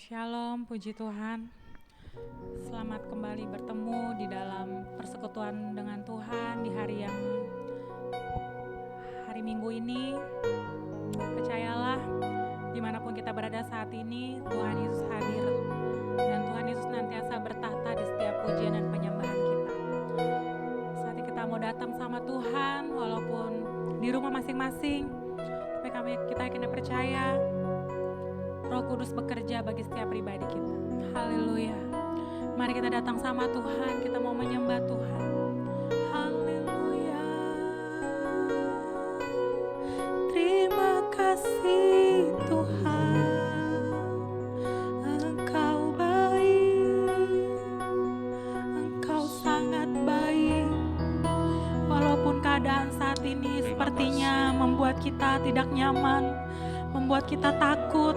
Shalom, puji Tuhan. Selamat kembali bertemu di dalam persekutuan dengan Tuhan di hari Minggu ini. Percayalah, dimanapun kita berada saat ini, Tuhan Yesus hadir. Dan Tuhan Yesus nantiasa bertahta di setiap pujian dan penyembahan kita. Saat ini kita mau datang sama Tuhan, walaupun di rumah masing-masing, tapi kita akan percaya Roh Kudus bekerja bagi setiap pribadi kita. Haleluya. Mari kita datang sama Tuhan, kita mau menyembah Tuhan. Haleluya. Terima kasih Tuhan. Engkau baik. Engkau sangat baik. Walaupun keadaan saat ini sepertinya membuat kita tidak nyaman, membuat kita takut.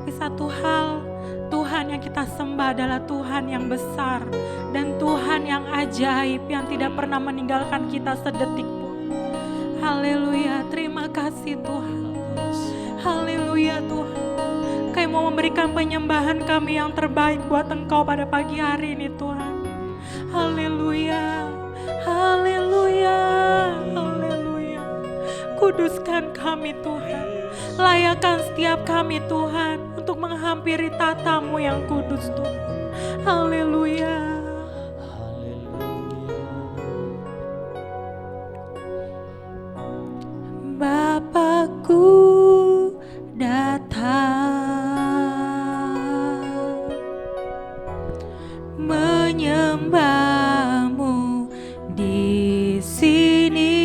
Tapi satu hal, Tuhan yang kita sembah adalah Tuhan yang besar dan Tuhan yang ajaib yang tidak pernah meninggalkan kita sedetik pun. Haleluya, terima kasih Tuhan. Haleluya Tuhan. Kami mau memberikan penyembahan kami yang terbaik buat Engkau pada pagi hari ini Tuhan. Haleluya, haleluya, haleluya. Kuduskan kami Tuhan. Layakkan setiap kami Tuhan untuk menghampiri tatamu yang kudus Tuhan. Haleluya. Bapakku datang menyembahmu di sini.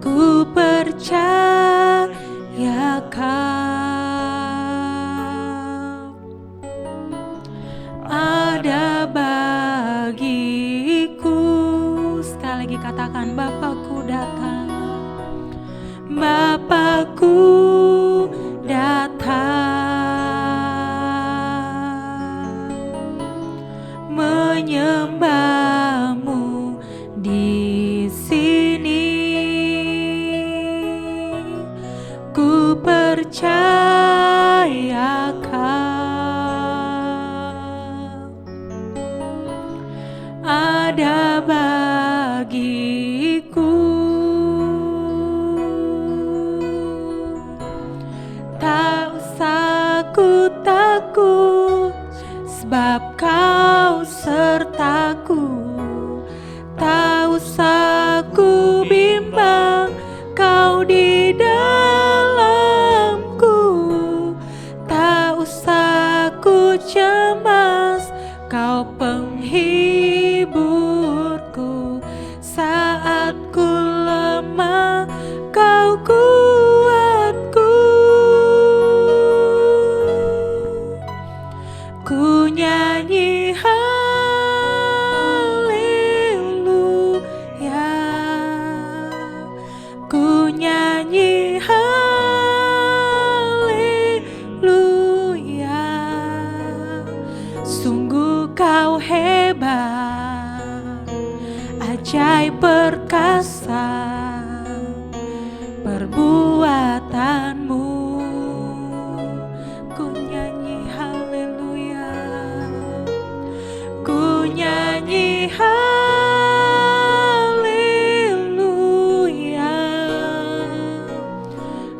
Ku percaya Kau ada bagiku. Sekali lagi katakan, Bapakku datang. Bapakku datang menyembahmu di sini. Ku percaya Kau ada bagiku. Tak usah ku takut, sebab Kau sertaku. Tak usah ku bimbang, Kau di dalamku. Tak usah ku cemas, Kau penghiburku. Saat ku lemah, Kau kuatku. Ku nyanyi haleluya. Ku nyanyi haleluya. Sungguh Kau hebat, ajaib perkasa perbuatanmu. Ku nyanyi haleluya. Ku nyanyi haleluya.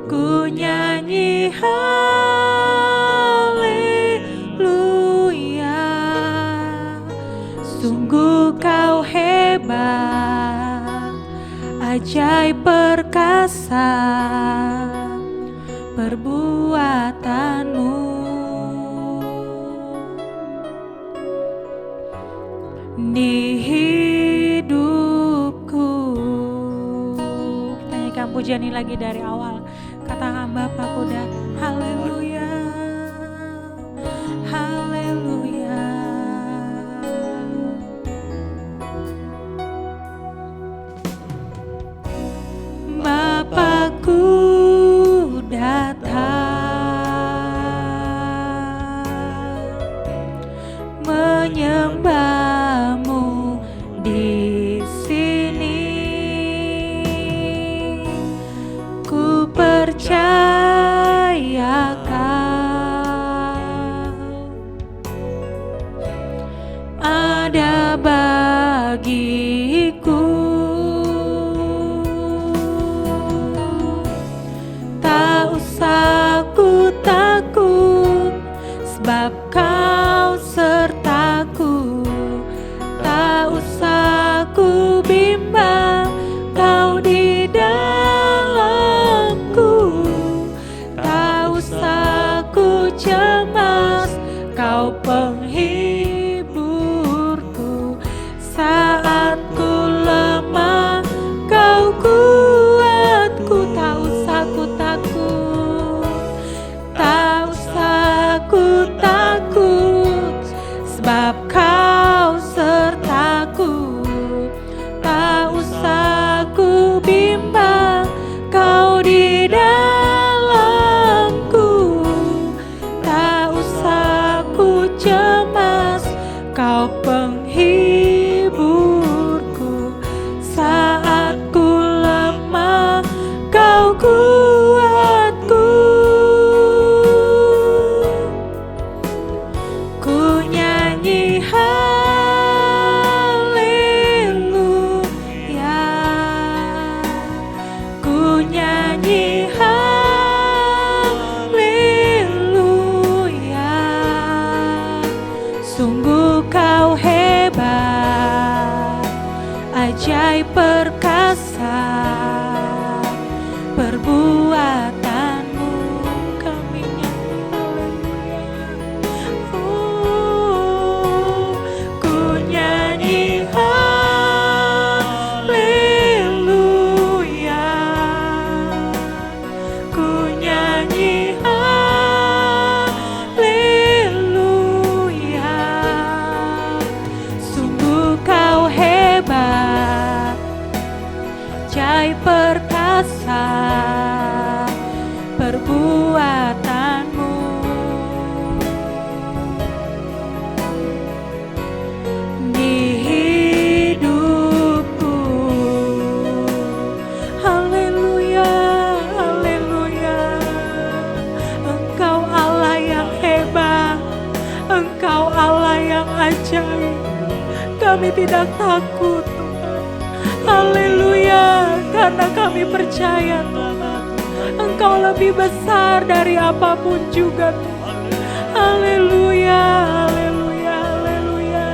Ku nyanyi haleluya. Sungguh Kau hebat, ajaib perkasa perbuatanmu. Di hidupku. Kita nyanyikan pujian ini lagi dari awal. Katakan, Bapakku datang. Haleluya, haleluya. Bapakku datang menyembahmu di sini. Ku percaya Kau ada bagiku. Tak usah ku takut, sebab Kau sertaku. Tak usah ku bimbang, Kau di dalamku. Tak usah ku cemas, Kau penghiburku. Saat ku lemah, Kau kuatku. Tak usah ku takut, tak usah ku takut, sebab Kau sertaku. Tak usah ku bimbang, Kau di dalamku. Tak usah ku cemas, Kau penghiburku. Saat ku lemah, Kau kuatku. Ku nyanyi haleluya, ku nyanyi haleluya. Sungguh Kau hebat, ajaib perkasa, perbuatanmu kami nyanyi. Ku nyanyi haleluya, ku nyanyi haleluya. Sungguh Kau hebat, ajaib perkasa, perbuatanmu. Di hidupku, haleluya, haleluya. Engkau Allah yang hebat, Engkau Allah yang ajaib. Kami tidak takut, Tuhan. Haleluya, karena kami percaya, Tuhan, Engkau lebih besar dari apapun juga, Tuhan. Haleluya, haleluya, haleluya,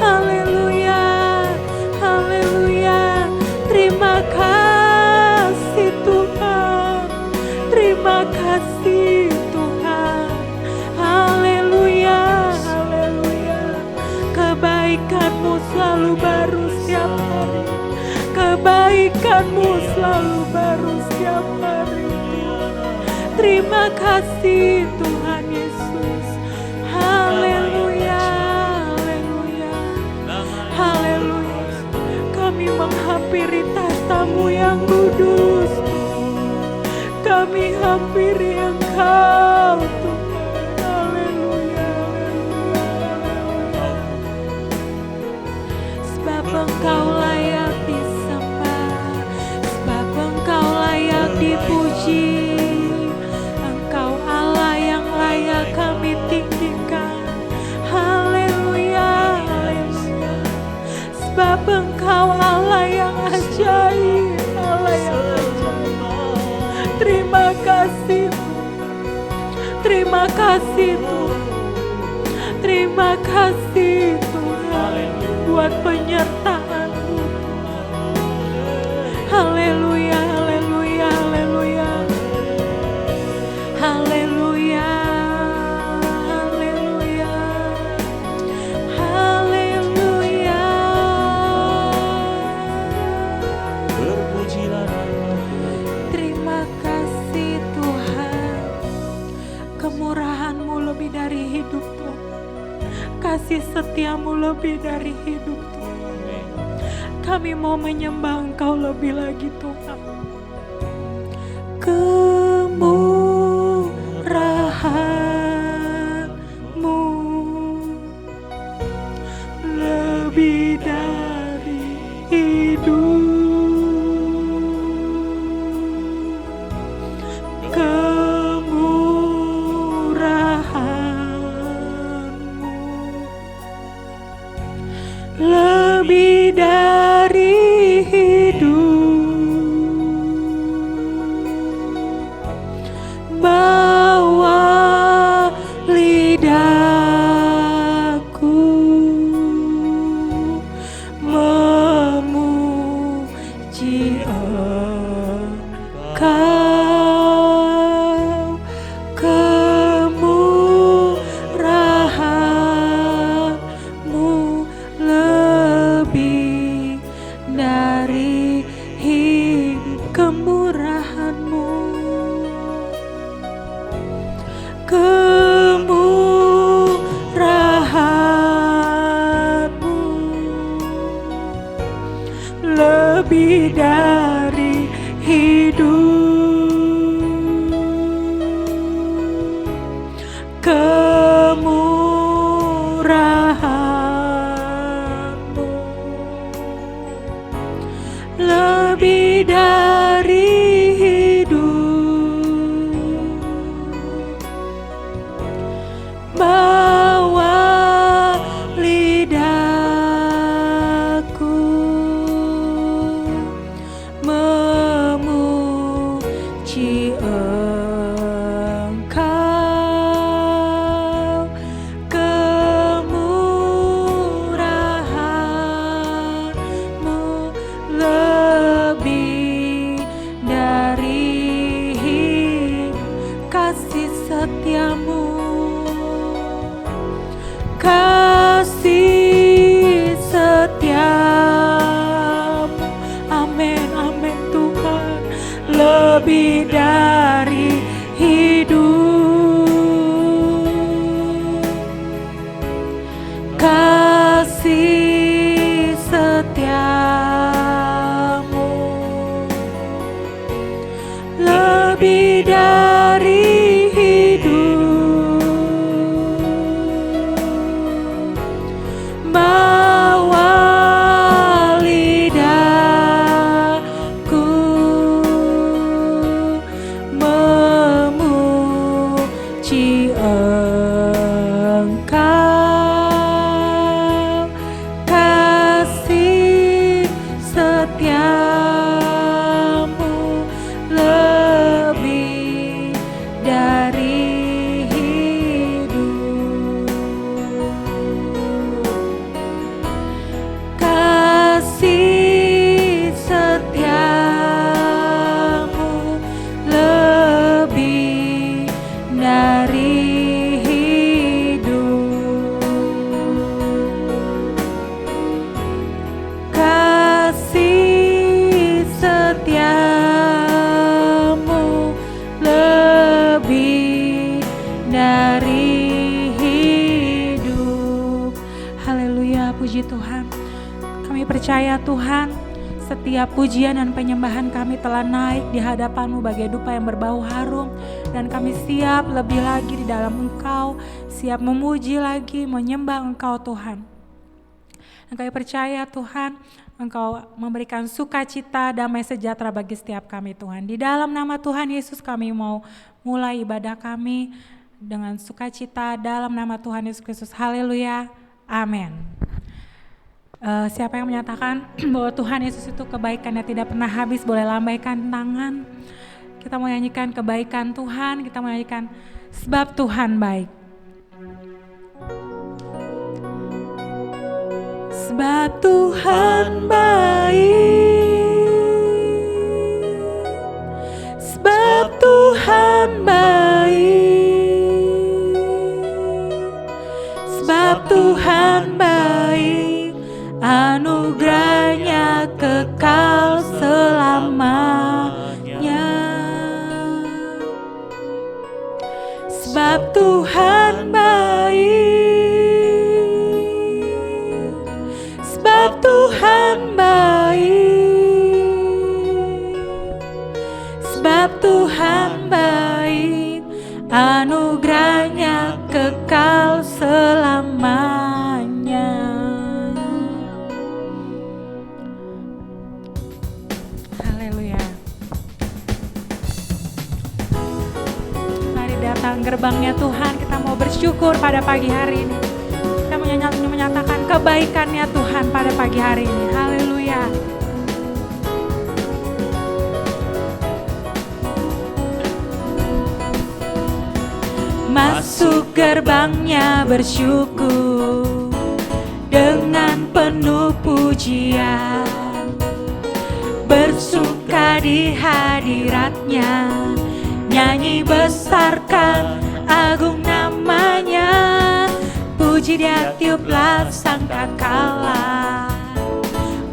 haleluya, haleluya. Terima kasih Tuhan, terima kasih Tuhan. Haleluya, haleluya. Kebaikan-Mu selalu baru setiap hari, kebaikan-Mu selalu baru setiap hari. Terima kasih Tuhan Yesus. Haleluya, haleluya, haleluya. Kami menghampiri tahta-Mu yang kudus, kami hampiri Engkau, Tuhan. Haleluya, haleluya. Sebab Engkau layak disembah, sebab Engkau layak dipuji. Engkau Allah yang layak kami tinggikan. Haleluya, haleluya. Sebab Engkau Allah yang ajaib, Allah yang ajaib. Terima kasih, terima kasih Tuhan, terima kasih Tuhan buat penyertaan-Mu. Haleluya, haleluya, haleluya, haleluya, haleluya, haleluya. Berpujilah nama-Mu. Terima kasih Tuhan. Kemurahan-Mu lebih dari hidup Tuhan, kasih setia-Mu lebih dari hidup Tuhan. Kami mau menyembah Engkau lebih lagi Tuhan. Kemurahan-Mu lebih dari hidup. Kemurahan-Mu lebih dari hidup, bawa lidahku memuji Engkau, kemurahan-Mu lebih dari kemurahan-Mu, kemurahan-Mu lebih dari hidup, kemurahan-Mu lebih dari hidup, bawa lidahku memuji Engkau, kemurahan-Mu lebih dari kasih setia-Mu, kasih setia-Mu. Amin, amin Tuhan, lebih dari hidup, kasih setia-Mu lebih dari hidup, bawa lidahku memuji Engkau, kasih setia-Mu lebih dari hidup, kasih setia-Mu lebih dari hidup, kasih setia-Mu lebih dari hidup. Haleluya, puji Tuhan. Kami percaya Tuhan, setiap pujian dan penyembahan kami telah naik di hadapan-Mu bagai dupa yang berbau harum, dan kami siap lebih lagi di dalam Engkau, siap memuji lagi, menyembah Engkau Tuhan. Dan kami percaya Tuhan, Engkau memberikan sukacita, damai sejahtera bagi setiap kami Tuhan. Di dalam nama Tuhan Yesus kami mau mulai ibadah kami dengan sukacita dalam nama Tuhan Yesus Kristus. Haleluya, amin. Siapa yang menyatakan bahwa Tuhan Yesus itu kebaikannya tidak pernah habis, boleh lambaikan tangan. Kita mau nyanyikan kebaikan Tuhan, kita mau nyanyikan sebab Tuhan baik. Sebab Tuhan baik, sebab Tuhan baik, sebab Tuhan baik. Anugerahnya kekal selamanya. Sebab Tuhan baik, sebab Tuhan baik, sebab Tuhan baik. Anugerahnya kekal selamanya. Gerbangnya Tuhan, kita mau bersyukur pada pagi hari ini. Kita menyatakan kebaikan-Nya Tuhan pada pagi hari ini. Haleluya. Masuk gerbang-Nya bersyukur dengan penuh pujian, bersuka di hadirat-Nya, nyanyi besarkan agung nama-Nya, puji dia tiuplah sangkakala,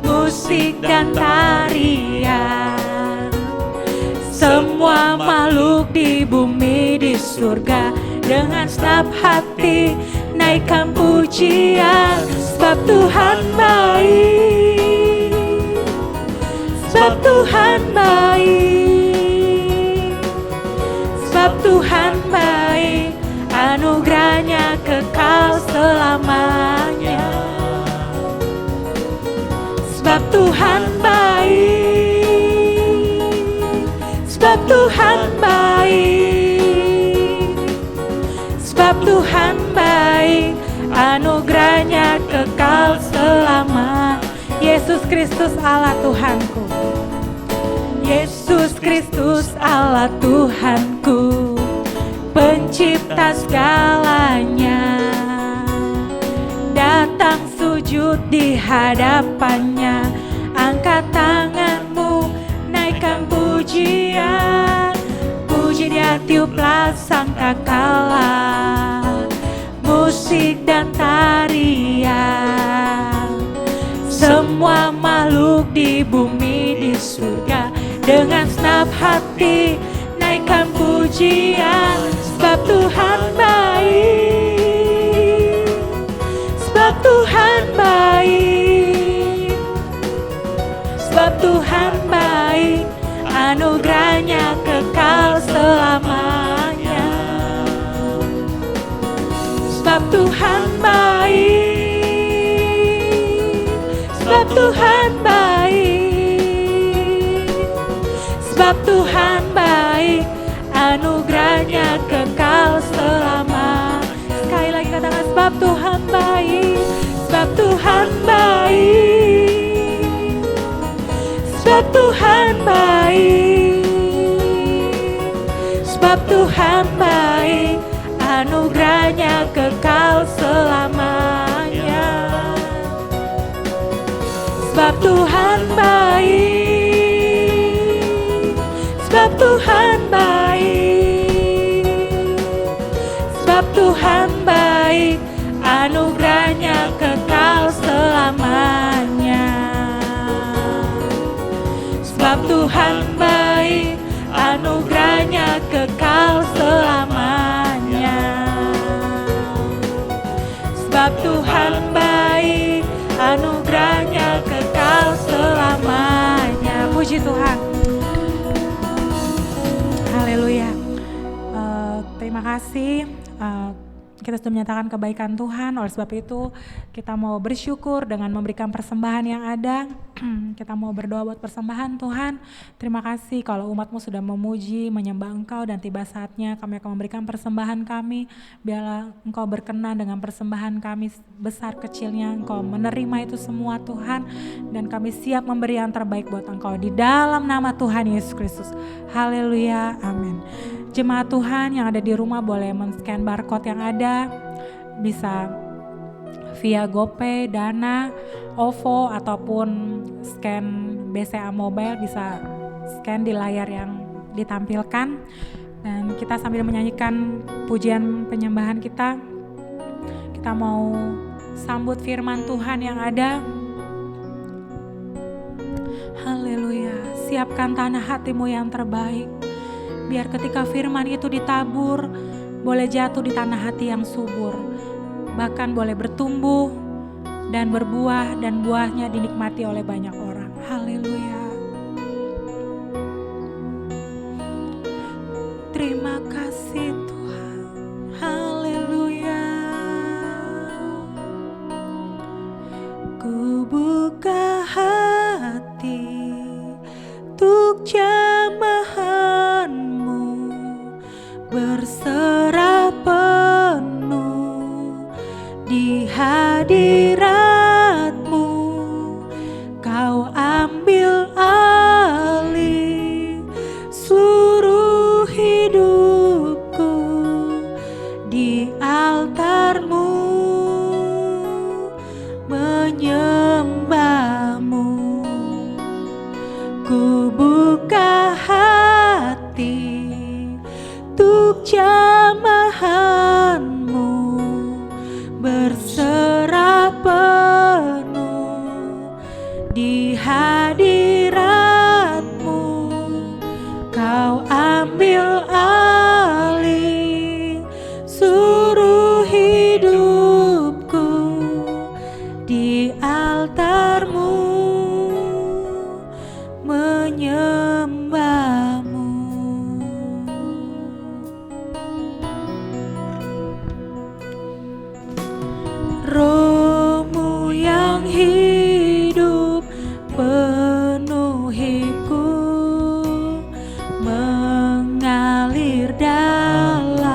musik dan tarian, semua makhluk di bumi di surga dengan senap hati naikkan pujian, sebab Tuhan baik, sebab Tuhan baik, sebab Tuhan baik, anugerahnya kekal selamanya. Sebab Tuhan baik, sebab Tuhan baik, sebab Tuhan baik, anugerahnya kekal selama. Yesus Kristus Allah Tuhanku, Yesus Kristus Allah Tuhanku, pencipta segalanya, datang sujud di hadapannya, angkat tanganmu, naikkan pujian, puji dia tiuplah sangkakala, musik dan tarian, semua makhluk di bumi di surga dengan senap hati naikkan pujian, sebab Tuhan baik, sebab Tuhan baik, sebab Tuhan baik, anugerahnya kekal selamanya. Sebab Tuhan baik, sebab Tuhan baik, sebab Tuhan baik, anugerahnya kekal selama. Sekali lagi katakan, sebab Tuhan baik, sebab Tuhan baik, sebab Tuhan baik, sebab Tuhan baik, anugerahnya kekal selamanya. Sebab Tuhan baik, sebab Tuhan baik, sebab Tuhan baik, anugerahnya kekal selamanya. Sebab Tuhan baik, anugerahnya kekal selamanya. Sebab Tuhan baik, anugerahnya kekal selamanya. Puji Tuhan. Haleluya. Terima kasih. Kita sudah menyatakan kebaikan Tuhan, oleh sebab itu kita mau bersyukur dengan memberikan persembahan yang ada. Kita mau berdoa buat persembahan. Tuhan, terima kasih kalau umat-Mu sudah memuji, menyembah Engkau, dan tiba saatnya kami akan memberikan persembahan kami. Biarlah Engkau berkenan dengan persembahan kami, besar kecilnya Engkau menerima itu semua Tuhan, dan kami siap memberi yang terbaik buat Engkau di dalam nama Tuhan Yesus Kristus. Haleluya, amin. Jemaat Tuhan yang ada di rumah boleh men-scan barcode yang ada, bisa via GoPay, Dana, OVO, ataupun scan BCA Mobile, bisa scan di layar yang ditampilkan. Dan kita sambil menyanyikan pujian penyembahan kita mau sambut firman Tuhan yang ada. Haleluya, siapkan tanah hatimu yang terbaik, biar ketika firman itu ditabur, boleh jatuh di tanah hati yang subur, bahkan boleh bertumbuh dan berbuah, dan buahnya dinikmati oleh banyak orang. Haleluya. Terima kasih Tuhan. Haleluya. Ku buka hati untuk jamahan-Mu, berserah penuh di hadirat Roh-Mu yang hidup penuhiku, mengalir dalamku.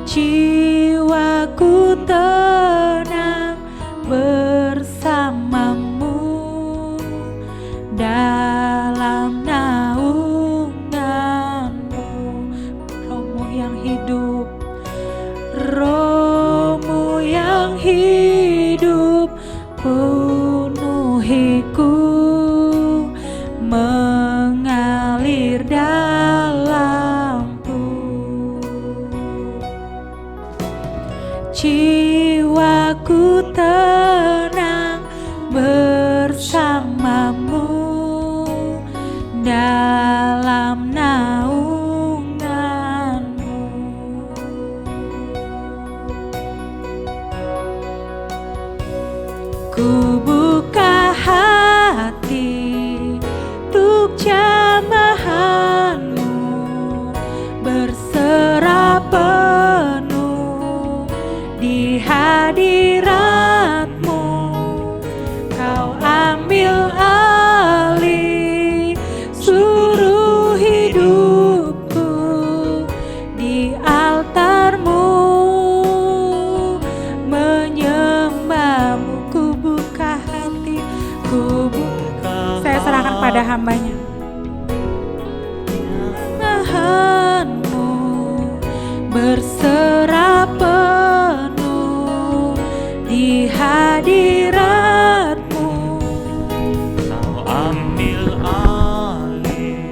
Jiwaku tenang bersamamu dalam naunganmu. Roh-Mu yang hidup, Roh-Mu yang hidup penuhiku, mengalir dalamku. Jiwaku tenang bersamamu dalam naunganmu. Ku buka hati untuk jamahanmu, berserah penuh di hadiratmu. Kau ambil alih seluruh hidupku di altarmu, menyembahmu. Ku buka hati, saya serahkan pada hambanya. Tuhanmu berserah penuh di hadiratmu. Kau ambil alih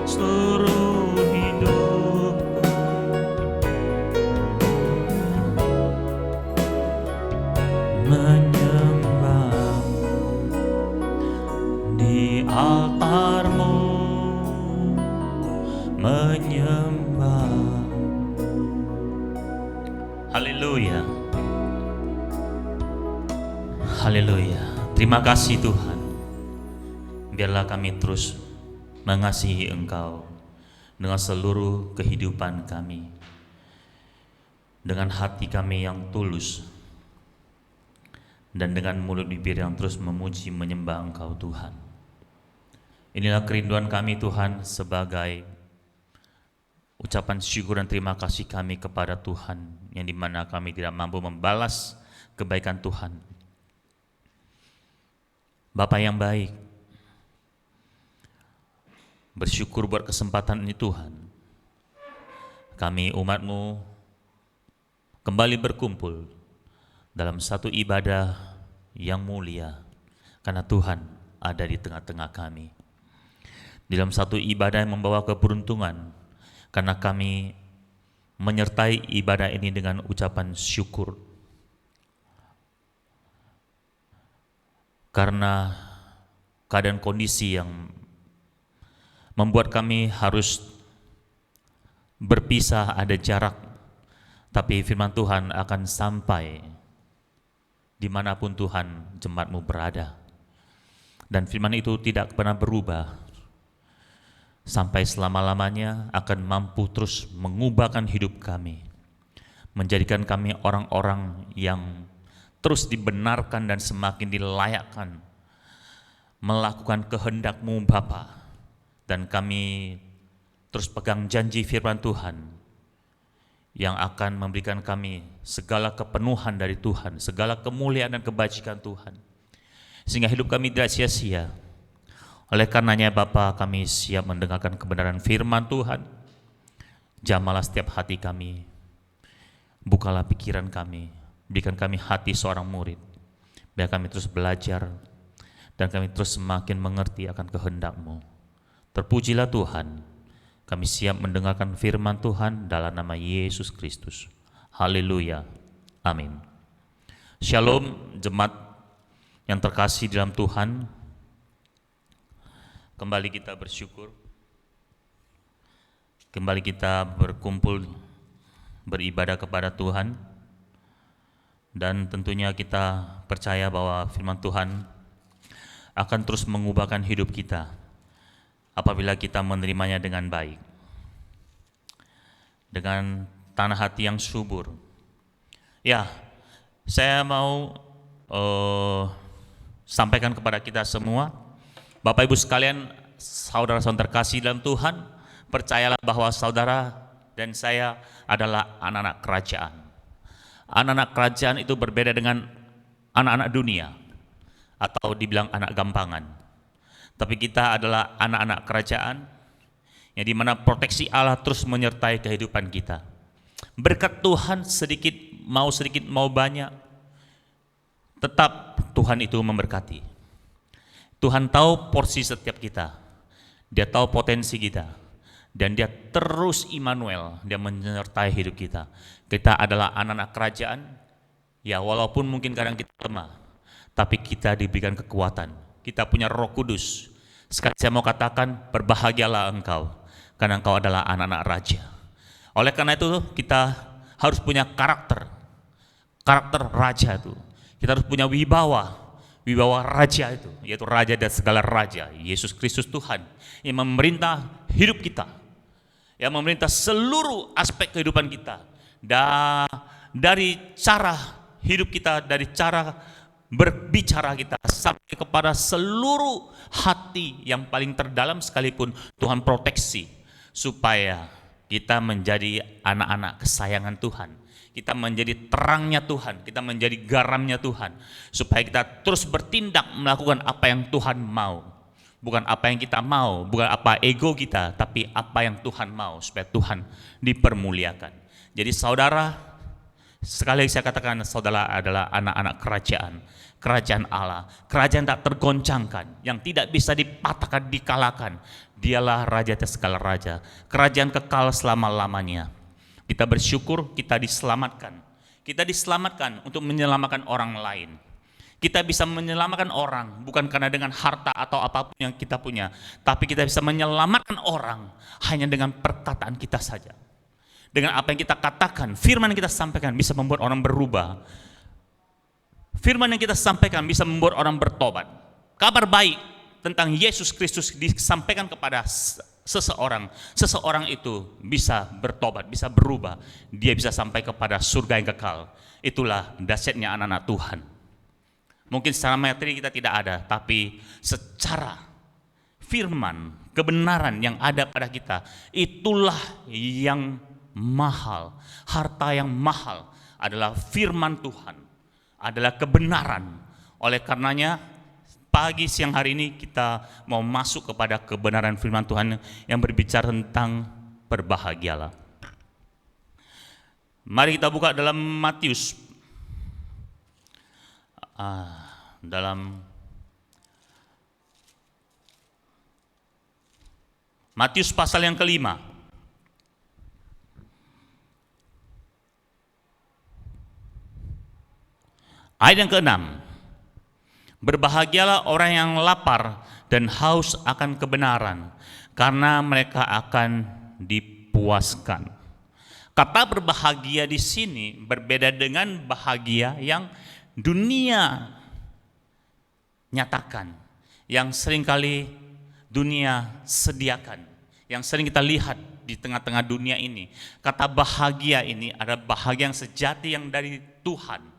seluruh hidupku, menyembahmu di altarmu, menyembah. Haleluya. Haleluya. Terima kasih Tuhan. Biarlah kami terus mengasihi Engkau dengan seluruh kehidupan kami, dengan hati kami yang tulus, dan dengan mulut bibir yang terus memuji menyembah Engkau Tuhan. Inilah kerinduan kami Tuhan, sebagai ucapan syukur dan terima kasih kami kepada Tuhan, yang dimana kami tidak mampu membalas kebaikan Tuhan. Bapa yang baik, bersyukur buat kesempatan ini Tuhan. Kami umat-Mu kembali berkumpul dalam satu ibadah yang mulia, karena Tuhan ada di tengah-tengah kami. Dalam satu ibadah yang membawa keberuntungan, karena kami menyertai ibadah ini dengan ucapan syukur. Karena keadaan kondisi yang membuat kami harus berpisah, ada jarak, tapi firman Tuhan akan sampai dimanapun Tuhan jemaat-Mu berada. Dan firman itu tidak pernah berubah, sampai selama-lamanya akan mampu terus mengubahkan hidup kami, menjadikan kami orang-orang yang terus dibenarkan dan semakin dilayakkan melakukan kehendak-Mu Bapa. Dan kami terus pegang janji firman Tuhan yang akan memberikan kami segala kepenuhan dari Tuhan, segala kemuliaan dan kebajikan Tuhan, sehingga hidup kami tidak sia-sia. Oleh karenanya Bapa, kami siap mendengarkan kebenaran firman Tuhan. Jamalah setiap hati kami, bukalah pikiran kami, berikan kami hati seorang murid, biar kami terus belajar dan kami terus semakin mengerti akan kehendak-Mu. Terpujilah Tuhan, kami siap mendengarkan firman Tuhan dalam nama Yesus Kristus. Haleluya, amin. Shalom jemaat yang terkasih dalam Tuhan. Kembali kita bersyukur, kembali kita berkumpul beribadah kepada Tuhan. Dan tentunya kita percaya bahwa firman Tuhan akan terus mengubahkan hidup kita apabila kita menerimanya dengan baik. Dengan tanah hati yang subur. Ya, saya mau sampaikan kepada kita semua, Bapak Ibu sekalian, saudara-saudara terkasih dalam Tuhan, percayalah bahwa saudara dan saya adalah anak-anak kerajaan. Anak-anak kerajaan itu berbeda dengan anak-anak dunia, atau dibilang anak gampangan. Tapi kita adalah anak-anak kerajaan, yang dimana proteksi Allah terus menyertai kehidupan kita. Berkat Tuhan sedikit mau banyak, tetap Tuhan itu memberkati. Tuhan tahu porsi setiap kita, Dia tahu potensi kita, dan Dia terus Immanuel, Dia menyertai hidup kita. Kita adalah anak-anak kerajaan, ya walaupun mungkin kadang kita lemah, tapi kita diberikan kekuatan. Kita punya Roh Kudus. Sekali saya mau katakan, berbahagialah engkau, karena engkau adalah anak-anak raja. Oleh karena itu kita harus punya karakter raja itu. Kita harus punya wibawa raja itu, yaitu raja dan segala raja, Yesus Kristus Tuhan, yang memerintah hidup kita, yang memerintah seluruh aspek kehidupan kita, dari cara hidup kita, dari cara berbicara kita, sampai kepada seluruh hati yang paling terdalam sekalipun Tuhan proteksi, supaya kita menjadi anak-anak kesayangan Tuhan. Kita menjadi terangnya Tuhan, kita menjadi garamnya Tuhan, supaya kita terus bertindak melakukan apa yang Tuhan mau. Bukan apa yang kita mau, bukan apa ego kita, tapi apa yang Tuhan mau, supaya Tuhan dipermuliakan. Jadi saudara, sekali lagi saya katakan, saudara adalah anak-anak kerajaan Allah, kerajaan tak tergoncangkan, yang tidak bisa dipatahkan, dikalahkan. Dialah raja atas segala raja, kerajaan kekal selama-lamanya. Kita bersyukur kita diselamatkan. Kita diselamatkan untuk menyelamatkan orang lain. Kita bisa menyelamatkan orang bukan karena dengan harta atau apapun yang kita punya, tapi kita bisa menyelamatkan orang hanya dengan perkataan kita saja. Dengan apa yang kita katakan, firman yang kita sampaikan bisa membuat orang berubah. Firman yang kita sampaikan bisa membuat orang bertobat. Kabar baik tentang Yesus Kristus disampaikan kepada seseorang itu bisa bertobat, bisa berubah. Dia bisa sampai kepada surga yang kekal. Itulah dahsyatnya anak-anak Tuhan. Mungkin secara materi kita tidak ada, tapi secara firman, kebenaran yang ada pada kita, itulah yang mahal. Harta yang mahal adalah firman Tuhan, adalah kebenaran. Oleh karenanya, pagi siang hari ini kita mau masuk kepada kebenaran firman Tuhan yang berbicara tentang berbahagialah. Mari kita buka dalam Matius pasal yang kelima. Ayat yang ke-6. Berbahagialah orang yang lapar dan haus akan kebenaran, karena mereka akan dipuaskan. Kata berbahagia di sini berbeda dengan bahagia yang dunia nyatakan, yang seringkali dunia sediakan, yang sering kita lihat di tengah-tengah dunia ini. Kata bahagia ini adalah bahagia yang sejati yang dari Tuhan.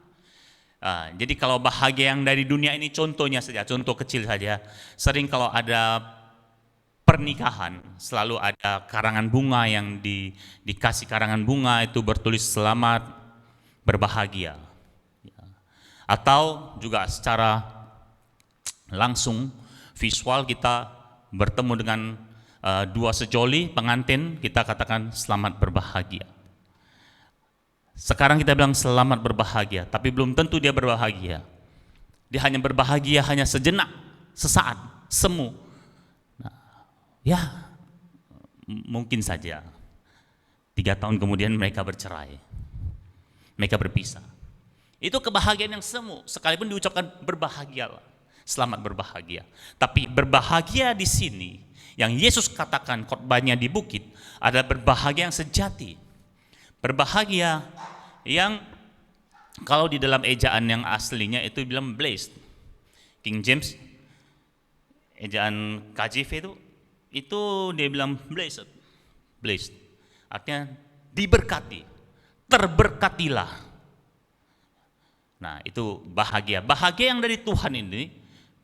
Jadi kalau bahagia yang dari dunia ini, contohnya saja, contoh kecil saja, sering kalau ada pernikahan selalu ada karangan bunga yang dikasih karangan bunga itu bertulis selamat berbahagia. Atau juga secara langsung visual kita bertemu dengan dua sejoli pengantin, kita katakan selamat berbahagia. Sekarang kita bilang selamat berbahagia, tapi belum tentu dia berbahagia. Dia hanya berbahagia hanya sejenak, sesaat, semu. Ya, mungkin saja 3 tahun kemudian mereka bercerai, mereka berpisah. Itu kebahagiaan yang semu, sekalipun diucapkan berbahagialah, selamat berbahagia. Tapi berbahagia di sini, yang Yesus katakan khotbahnya di bukit, adalah berbahagia yang sejati. Berbahagia yang kalau di dalam ejaan yang aslinya itu bilang blessed. King James, ejaan KJV itu dia bilang blessed. Blessed artinya diberkati. terberkatilah. Nah, itu bahagia. Bahagia yang dari Tuhan ini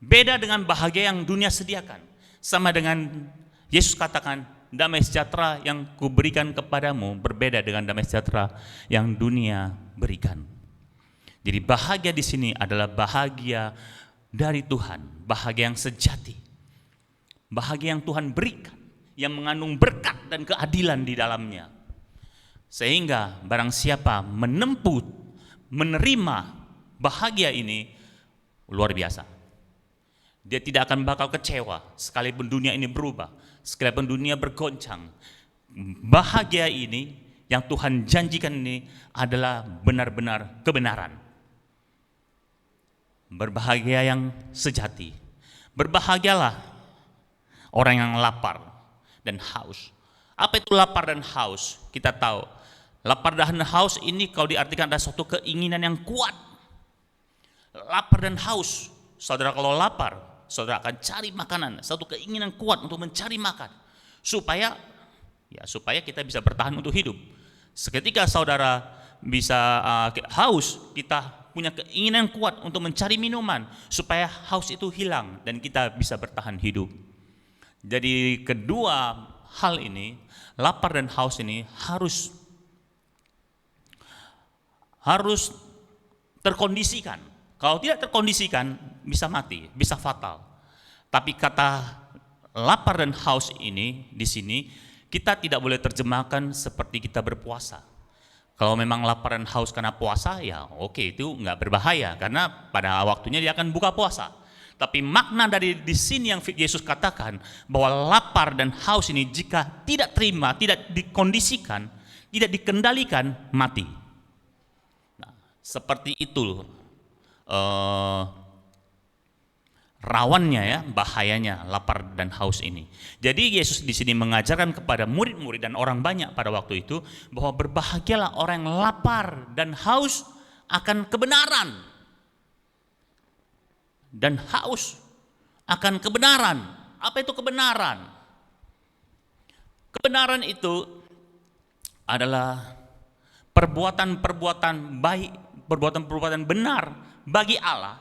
beda dengan bahagia yang dunia sediakan. Sama dengan Yesus katakan, damai sejahtera yang kuberikan kepadamu berbeda dengan damai sejahtera yang dunia berikan. Jadi bahagia di sini adalah bahagia dari Tuhan, bahagia yang sejati. Bahagia yang Tuhan berikan, yang mengandung berkat dan keadilan di dalamnya. Sehingga barang siapa menerima bahagia ini, luar biasa. Dia tidak akan bakal kecewa sekalipun dunia ini berubah, sekalipun dunia bergoncang. Bahagia ini yang Tuhan janjikan ini adalah benar-benar kebenaran. Berbahagia yang sejati. Berbahagialah orang yang lapar dan haus. Apa itu lapar dan haus? Kita tahu, lapar dan haus ini kalau diartikan ada suatu keinginan yang kuat. Lapar dan haus, saudara kalau lapar, saudara akan cari makanan, satu keinginan kuat untuk mencari makan, supaya kita bisa bertahan untuk hidup. Seketika saudara bisa haus, kita punya keinginan kuat untuk mencari minuman, supaya haus itu hilang dan kita bisa bertahan hidup. Jadi kedua hal ini, lapar dan haus ini harus terkondisikan. Kalau tidak terkondisikan bisa mati, bisa fatal. Tapi kata lapar dan haus ini di sini kita tidak boleh terjemahkan seperti kita berpuasa. Kalau memang lapar dan haus karena puasa, ya oke, itu nggak berbahaya karena pada waktunya dia akan buka puasa. Tapi makna dari di sini yang Yesus katakan bahwa lapar dan haus ini jika tidak terima, tidak dikondisikan, tidak dikendalikan, mati. Nah, seperti itu rawannya ya, bahayanya lapar dan haus ini. Jadi Yesus di sini mengajarkan kepada murid-murid dan orang banyak pada waktu itu bahwa berbahagialah orang yang lapar dan haus akan kebenaran. Dan haus akan kebenaran. Apa itu kebenaran? Kebenaran itu adalah perbuatan-perbuatan baik, perbuatan-perbuatan benar bagi Allah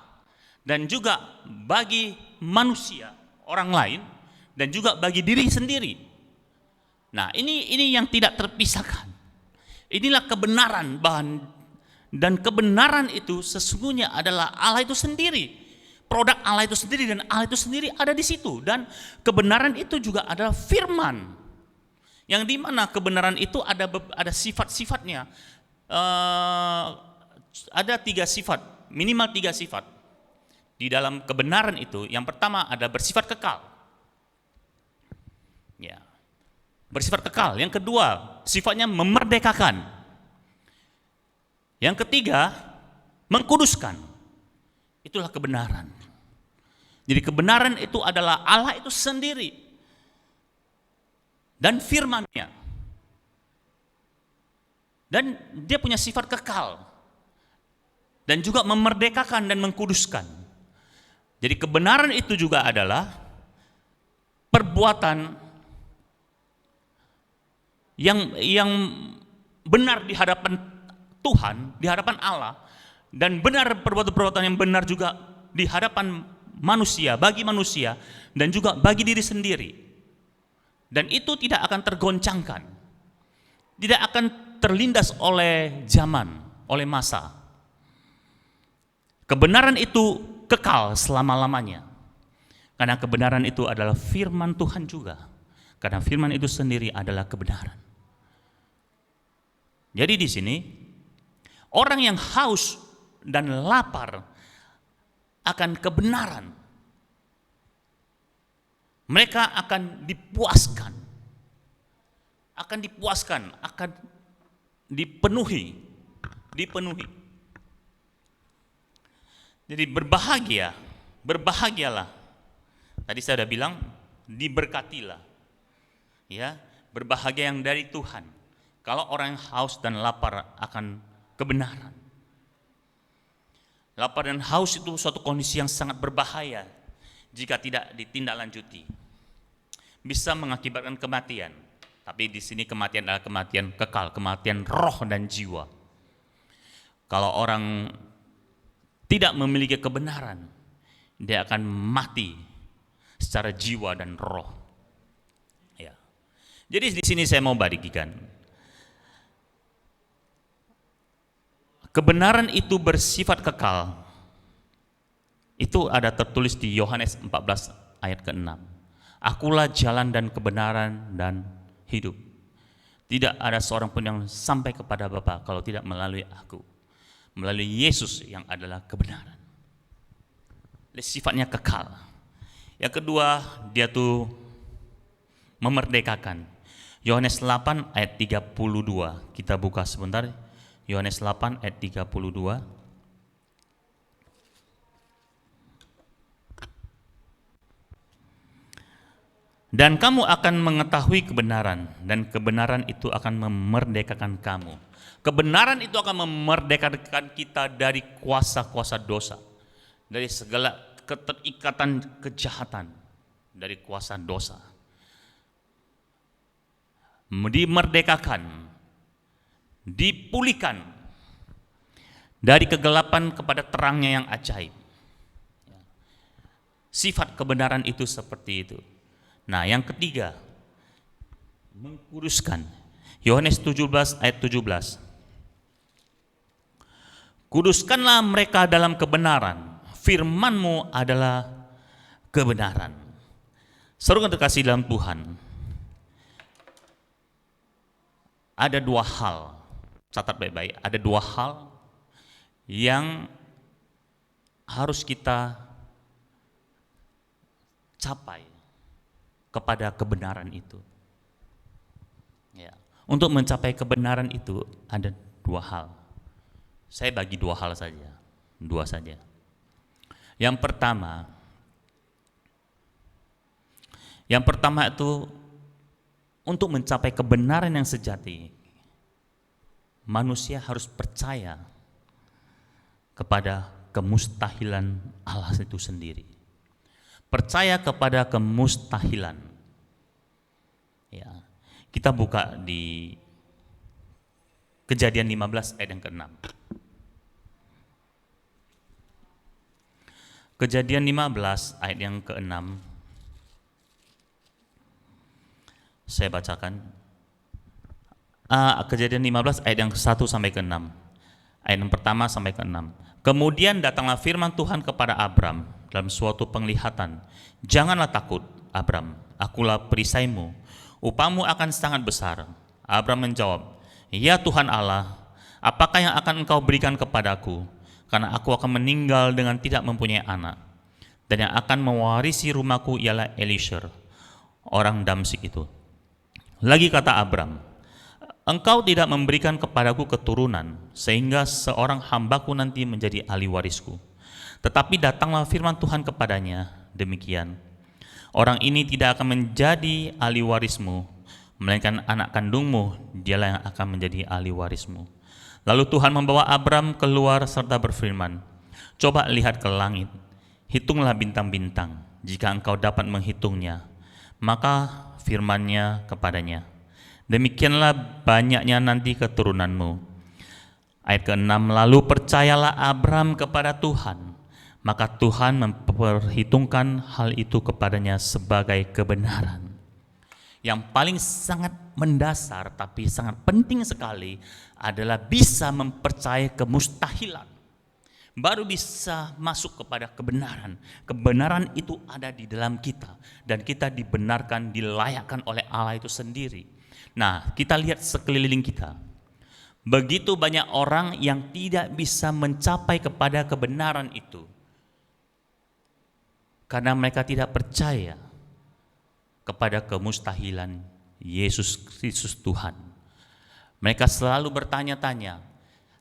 dan juga bagi manusia, orang lain, dan juga bagi diri sendiri. Nah, ini yang tidak terpisahkan. Inilah kebenaran dan kebenaran itu sesungguhnya adalah Allah itu sendiri. Produk Allah itu sendiri dan Allah itu sendiri ada di situ, dan kebenaran itu juga adalah firman. Yang dimana kebenaran itu ada sifat-sifatnya. Ada 3 sifat, minimal 3 sifat. Di dalam kebenaran itu, yang pertama ada bersifat kekal. Ya. Bersifat kekal. Yang kedua, sifatnya memerdekakan. Yang ketiga, mengkuduskan. Itulah kebenaran. Jadi kebenaran itu adalah Allah itu sendiri dan firman-Nya. Dan dia punya sifat kekal. Dan juga memerdekakan dan mengkuduskan. Jadi kebenaran itu juga adalah perbuatan yang benar di hadapan Tuhan, di hadapan Allah, dan benar perbuatan-perbuatan yang benar juga di hadapan manusia, bagi manusia, dan juga bagi diri sendiri. Dan itu tidak akan tergoncangkan, tidak akan terlindas oleh zaman, oleh masa. Kebenaran itu kekal selama-lamanya. Karena kebenaran itu adalah firman Tuhan juga. Karena firman itu sendiri adalah kebenaran. Jadi di sini orang yang haus dan lapar akan kebenaran, mereka akan dipuaskan, akan dipenuhi. Jadi berbahagialah. Tadi saya sudah bilang, diberkatilah. Ya, berbahagia yang dari Tuhan. Kalau orang yang haus dan lapar akan kebenaran. Lapar dan haus itu suatu kondisi yang sangat berbahaya jika tidak ditindaklanjuti. Bisa mengakibatkan kematian. Tapi di sini kematian adalah kematian kekal, kematian roh dan jiwa. Kalau orang tidak memiliki kebenaran, dia akan mati secara jiwa dan roh. Ya. Jadi di sini saya mau bagikan, kebenaran itu bersifat kekal. Itu ada tertulis di Yohanes 14 ayat ke-6. Akulah jalan dan kebenaran dan hidup. Tidak ada seorang pun yang sampai kepada Bapa kalau tidak melalui aku. Melalui Yesus yang adalah kebenaran. Sifatnya kekal. Yang kedua, dia tuh memerdekakan. Yohanes 8 ayat 32. Kita buka sebentar. Yohanes 8 ayat 32. Dan kamu akan mengetahui kebenaran, dan kebenaran itu akan memerdekakan kamu. Kebenaran itu akan memerdekakan kita dari kuasa-kuasa dosa, dari segala keterikatan kejahatan, dari kuasa dosa. Dimerdekakan, dipulihkan dari kegelapan kepada terangnya yang ajaib. Sifat kebenaran itu seperti itu. Nah, yang ketiga, mengkuduskan. Yohanes 17 ayat 17. Kuduskanlah mereka dalam kebenaran, firman-Mu adalah kebenaran. Saudara terkasih dalam Tuhan, ada dua hal, catat baik-baik, ada dua hal yang harus kita capai kepada kebenaran itu. Ya. Untuk mencapai kebenaran itu ada dua hal. Saya bagi dua hal saja, dua saja. Yang pertama itu untuk mencapai kebenaran yang sejati, manusia harus percaya kepada kemustahilan Allah itu sendiri. Percaya kepada kemustahilan. Ya. Kita buka di Kejadian 15 ayat yang ke-6. Kejadian 15 ayat yang ke-6. Saya bacakan. Kejadian 15 ayat yang ke-1 sampai ke-6. Ayat yang pertama sampai ke-6. Kemudian datanglah firman Tuhan kepada Abram dalam suatu penglihatan. Janganlah takut, Abram, akulah perisaimu. Upahmu akan sangat besar. Abram menjawab, ya Tuhan Allah, apakah yang akan engkau berikan kepadaku? Karena aku akan meninggal dengan tidak mempunyai anak. Dan yang akan mewarisi rumahku ialah Eliezer, orang Damsyik itu. Lagi kata Abram, engkau tidak memberikan kepadaku keturunan, sehingga seorang hambaku nanti menjadi ahli warisku. Tetapi datanglah firman Tuhan kepadanya, demikian, orang ini tidak akan menjadi ahli warismu, melainkan anak kandungmu, dialah yang akan menjadi ahli warismu. Lalu Tuhan membawa Abram keluar serta berfirman, coba lihat ke langit, hitunglah bintang-bintang, jika engkau dapat menghitungnya. Maka firman-Nya kepadanya, demikianlah banyaknya nanti keturunanmu. Ayat ke-6, lalu percayalah Abram kepada Tuhan, maka Tuhan memperhitungkan hal itu kepadanya sebagai kebenaran. Yang paling sangat mendasar tapi sangat penting sekali adalah bisa mempercayai kemustahilan. Baru bisa masuk kepada kebenaran. Kebenaran itu ada di dalam kita dan kita dibenarkan, dilayakkan oleh Allah itu sendiri. Nah, kita lihat sekeliling kita. Begitu banyak orang yang tidak bisa mencapai kepada kebenaran itu. Karena mereka tidak percaya kepada kemustahilan Yesus Kristus Tuhan. Mereka selalu bertanya-tanya,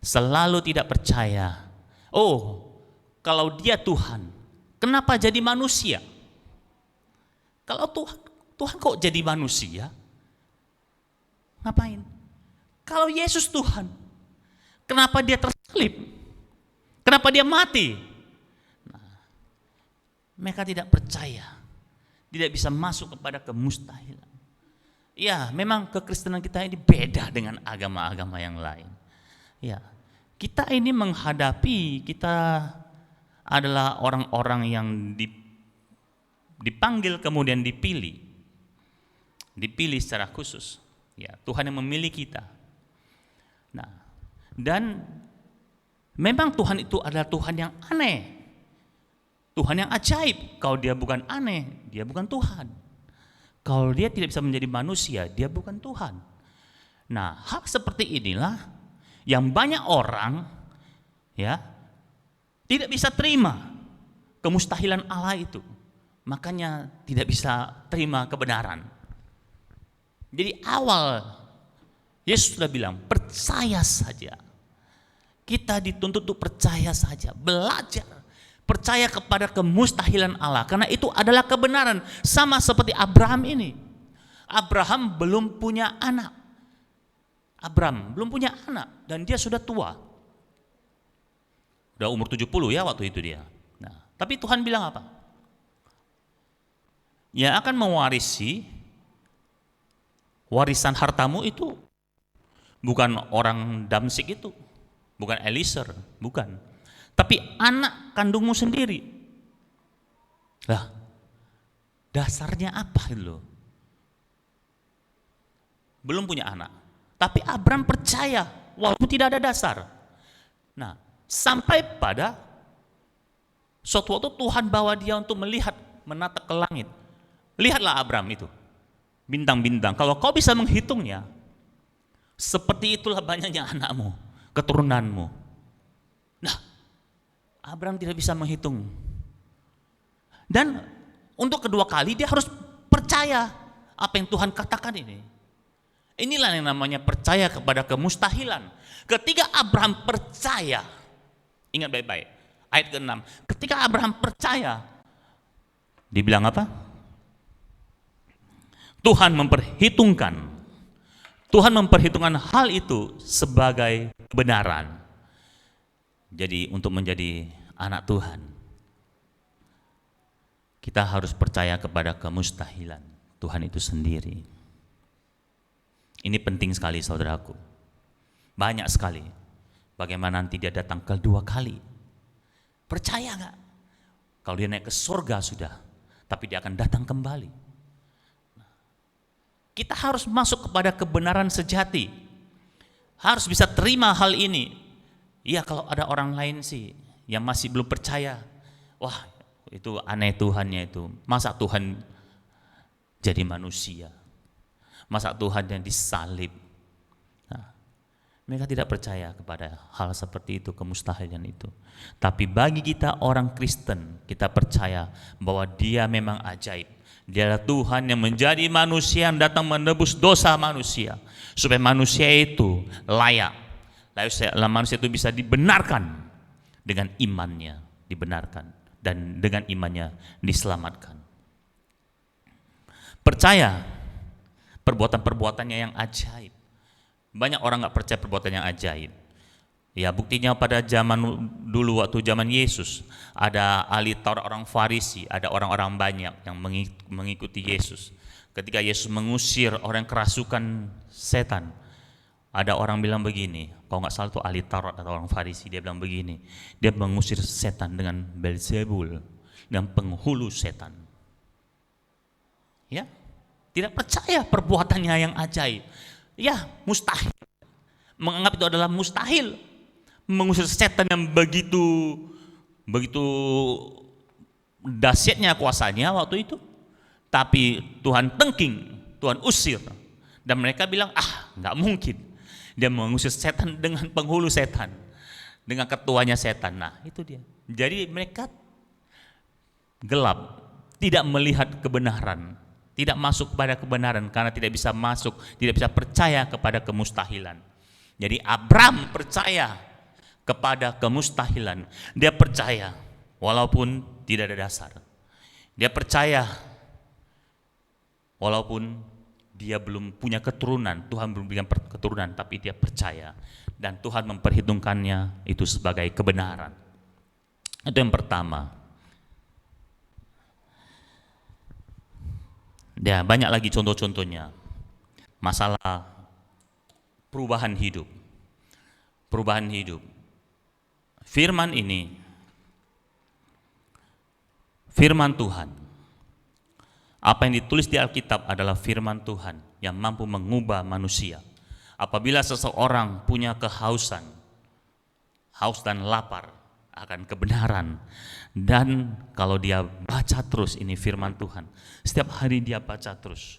selalu tidak percaya. Oh, kalau dia Tuhan, kenapa jadi manusia? Kalau Tuhan kok jadi manusia? Ngapain? Kalau Yesus Tuhan, kenapa dia tersalib? Kenapa dia mati? Mereka tidak percaya, tidak bisa masuk kepada kemustahilan. Ya, memang kekristenan kita ini beda dengan agama-agama yang lain. Ya, kita ini kita adalah orang-orang yang dipanggil kemudian dipilih secara khusus. Ya, Tuhan yang memilih kita. Nah, dan memang Tuhan itu adalah Tuhan yang aneh, Tuhan yang ajaib. Kalau dia bukan aneh, dia bukan Tuhan. Kalau dia tidak bisa menjadi manusia, dia bukan Tuhan. Nah, hal seperti inilah yang banyak orang ya tidak bisa terima kemustahilan Allah itu. Makanya tidak bisa terima kebenaran. Jadi awal Yesus sudah bilang, percaya saja. Kita dituntut untuk percaya saja, belajar percaya kepada kemustahilan Allah, karena itu adalah kebenaran. Sama seperti Abraham ini. Abraham belum punya anak. Dan dia sudah tua. Udah umur 70 ya waktu itu dia. Nah, tapi Tuhan bilang apa? Yang akan mewarisi warisan hartamu itu bukan orang Damsik itu, bukan Eliezer, bukan. Tapi anak kandungmu sendiri. Lah, dasarnya apa itu loh? Belum punya anak. Tapi Abraham percaya walaupun tidak ada dasar. Nah, sampai pada suatu waktu Tuhan bawa dia untuk melihat, menatap ke langit. Lihatlah Abraham itu, bintang-bintang. Kalau kau bisa menghitungnya, seperti itulah banyaknya anakmu, keturunanmu. Nah, Abraham tidak bisa menghitung. Dan untuk kedua kali dia harus percaya apa yang Tuhan katakan ini. Inilah yang namanya percaya kepada kemustahilan. Ketika Abraham percaya, ingat baik-baik, ayat ke-6. Ketika Abraham percaya, dibilang apa? Tuhan memperhitungkan hal itu sebagai kebenaran. Jadi untuk menjadi anak Tuhan, kita harus percaya kepada kemustahilan Tuhan itu sendiri. Ini penting sekali saudaraku. Banyak sekali. Bagaimana nanti dia datang kedua kali. Percaya gak? Kalau dia naik ke surga sudah, tapi dia akan datang kembali. Kita harus masuk kepada kebenaran sejati. Harus bisa terima hal ini. Ya, kalau ada orang lain sih yang masih belum percaya, wah itu aneh Tuhannya itu. Masa Tuhan jadi manusia? Masa Tuhan yang disalib? Nah, mereka tidak percaya kepada hal seperti itu, kemustahilan itu. Tapi bagi kita orang Kristen, kita percaya bahwa Dia memang ajaib. Dia adalah Tuhan yang menjadi manusia, yang datang menebus dosa manusia, supaya manusia itu layak. Lalu manusia itu bisa dibenarkan dengan imannya, dibenarkan, dan dengan imannya diselamatkan. Percaya perbuatan-perbuatannya yang ajaib. Banyak orang gak percaya perbuatan yang ajaib. Ya, buktinya pada zaman dulu, waktu zaman Yesus, ada ahli Taurat orang Farisi, ada orang-orang banyak yang mengikuti Yesus. Ketika Yesus mengusir orang yang kerasukan setan, ada orang bilang begini, kalau nggak salah itu ahli Taurat atau orang Farisi, dia bilang begini, dia mengusir setan dengan Beelzebul, dengan penghulu setan. Ya, tidak percaya perbuatannya yang ajaib. Ya, mustahil. Menganggap itu adalah mustahil. Mengusir setan yang begitu dahsyatnya kuasanya waktu itu. Tapi Tuhan tengking, Tuhan usir. Dan mereka bilang, nggak mungkin. Dia mengusir setan dengan penghulu setan, dengan ketuanya setan. Nah, itu dia. Jadi mereka gelap, tidak melihat kebenaran, tidak masuk kepada kebenaran karena tidak bisa masuk, tidak bisa percaya kepada kemustahilan. Jadi Abraham percaya kepada kemustahilan. Dia percaya walaupun tidak ada dasar. Dia percaya walaupun dia belum punya keturunan, Tuhan belum berikan keturunan, tapi dia percaya. Dan Tuhan memperhitungkannya itu sebagai kebenaran. Itu yang pertama. Ya, banyak lagi contoh-contohnya. masalah perubahan hidup. Perubahan hidup. Firman ini, firman Tuhan. Apa yang ditulis di Alkitab adalah firman Tuhan yang mampu mengubah manusia. Apabila seseorang punya kehausan, haus dan lapar akan kebenaran, dan kalau dia baca terus ini firman Tuhan, setiap hari dia baca terus,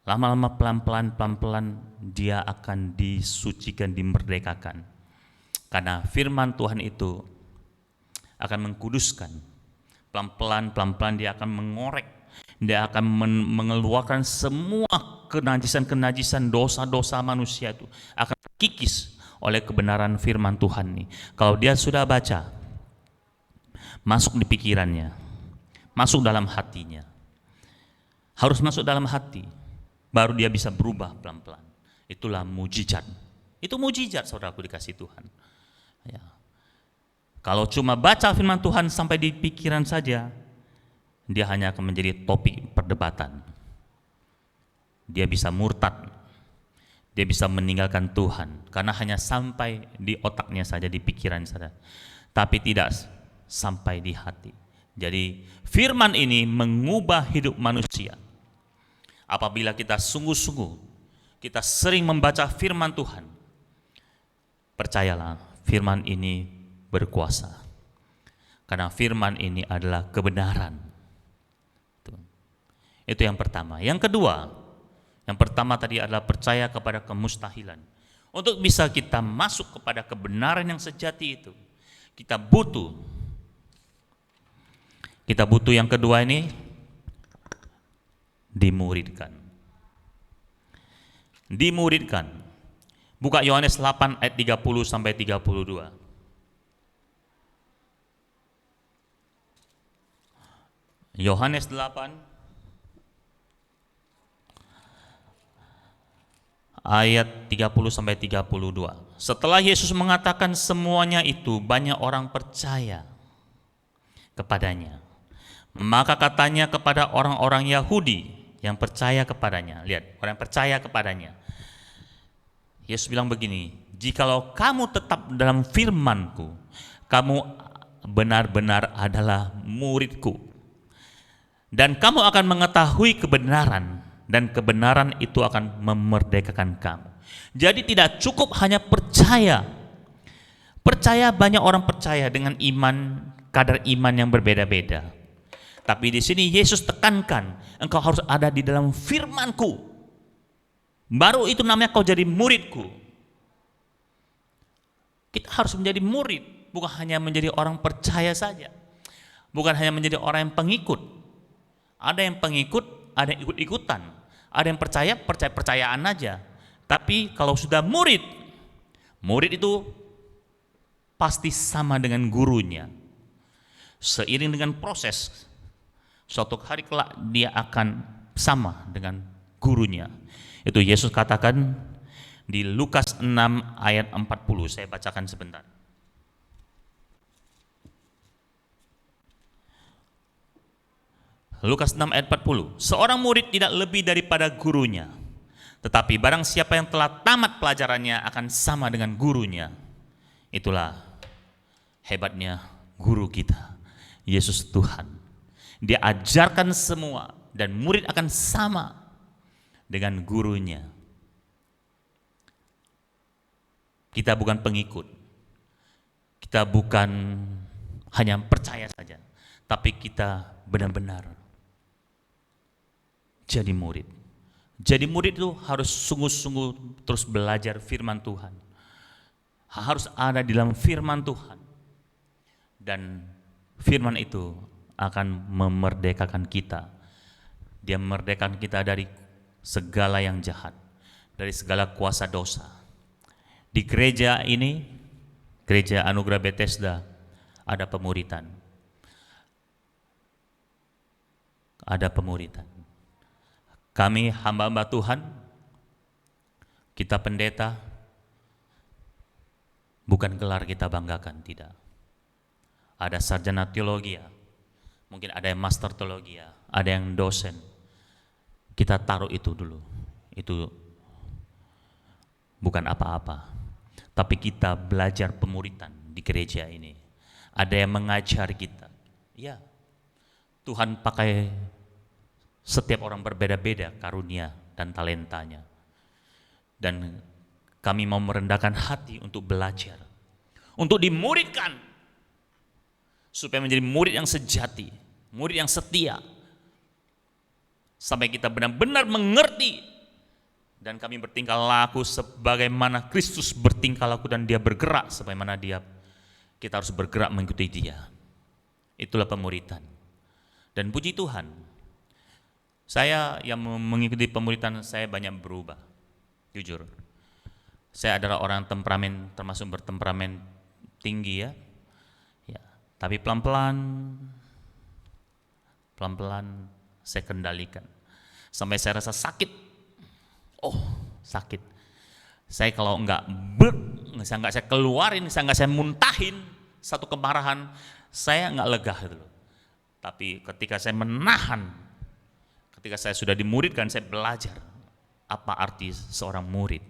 lama-lama pelan-pelan dia akan disucikan, dimerdekakan. Karena firman Tuhan itu akan mengkuduskan. Pelan-pelan dia akan mengorek, dia akan mengeluarkan semua kenajisan-kenajisan, dosa-dosa manusia itu akan terkikis oleh kebenaran firman Tuhan ini. Kalau dia sudah baca, masuk di pikirannya, masuk dalam hatinya, harus masuk dalam hati, baru dia bisa berubah pelan-pelan. Itulah mujizat. Itu mujizat, saudaraku dikasih Tuhan. Ya. Kalau cuma baca firman Tuhan sampai di pikiran saja, dia hanya akan menjadi topik perdebatan. Dia bisa murtad, dia bisa meninggalkan Tuhan karena hanya sampai di otaknya saja, di pikiran saja, tapi tidak sampai di hati. Jadi firman ini mengubah hidup manusia. Apabila kita sungguh-sungguh, kita sering membaca firman Tuhan, percayalah firman ini berkuasa. Karena firman ini adalah kebenaran. Itu yang pertama. Yang kedua, yang pertama tadi adalah percaya kepada kemustahilan. Untuk bisa kita masuk kepada kebenaran yang sejati itu, kita butuh yang kedua ini, dimuridkan. Dimuridkan. Buka Yohanes 8 ayat 30 sampai 32. Yohanes 8 ayat 30 sampai 32. Setelah Yesus mengatakan semuanya itu, banyak orang percaya kepadanya. Maka katanya kepada orang-orang Yahudi yang percaya kepadanya. Lihat, orang percaya kepadanya. Yesus bilang begini, jikalau kamu tetap dalam firman-Ku, kamu benar-benar adalah murid-Ku. Dan kamu akan mengetahui kebenaran, dan kebenaran itu akan memerdekakan kamu. Jadi tidak cukup hanya percaya. Percaya, banyak orang percaya dengan iman, kadar iman yang berbeda-beda. Tapi di sini Yesus tekankan, engkau harus ada di dalam firman-Ku. Baru itu namanya kau jadi murid-Ku. Kita harus menjadi murid, bukan hanya menjadi orang percaya saja. Bukan hanya menjadi orang yang pengikut. Ada yang pengikut, ada yang ikut-ikutan. Ada yang percaya-percayaan aja. Tapi kalau sudah murid, murid itu pasti sama dengan gurunya. Seiring dengan proses, suatu hari kelak dia akan sama dengan gurunya. Itu Yesus katakan di Lukas 6 ayat 40. Saya bacakan sebentar. Lukas 6 ayat 40. Seorang murid tidak lebih daripada gurunya. Tetapi barang siapa yang telah tamat pelajarannya akan sama dengan gurunya. Itulah hebatnya guru kita, Yesus Tuhan. Dia ajarkan semua dan murid akan sama dengan gurunya. Kita bukan pengikut. Kita bukan hanya percaya saja, tapi kita benar-benar jadi murid. Jadi murid itu harus sungguh-sungguh terus belajar firman Tuhan. Harus ada di dalam firman Tuhan. Dan firman itu akan memerdekakan kita. Dia memerdekakan kita dari segala yang jahat, dari segala kuasa dosa. Di gereja ini, gereja Anugerah Bethesda, ada pemuritan. Ada pemuritan. Kami hamba-hamba Tuhan, kita pendeta, bukan gelar kita banggakan, tidak. Ada sarjana teologi, mungkin ada yang master teologi, ada yang dosen. Kita taruh itu dulu, itu bukan apa-apa. Tapi kita belajar pemuritan di gereja ini. Ada yang mengajar kita. Ya, Tuhan pakai setiap orang berbeda-beda karunia dan talentanya. Dan kami mau merendahkan hati untuk belajar. Untuk dimuridkan. Supaya menjadi murid yang sejati. Murid yang setia. Sampai kita benar-benar mengerti. Dan kami bertingkah laku sebagaimana Kristus bertingkah laku dan dia bergerak sebagaimana dia. Kita harus bergerak mengikuti dia. Itulah pemuritan. Dan puji Tuhan, saya yang mengikuti pemuritan saya banyak berubah. Jujur. Saya adalah orang temperamen, termasuk bertemperamen tinggi ya. Tapi pelan-pelan saya kendalikan. Sampai saya rasa sakit. Oh, sakit. Saya kalau saya keluarin, saya muntahin satu kemarahan, saya enggak lega gitu loh. Tapi ketika saya menahan, ketika saya sudah dimuridkan, saya belajar apa arti seorang murid.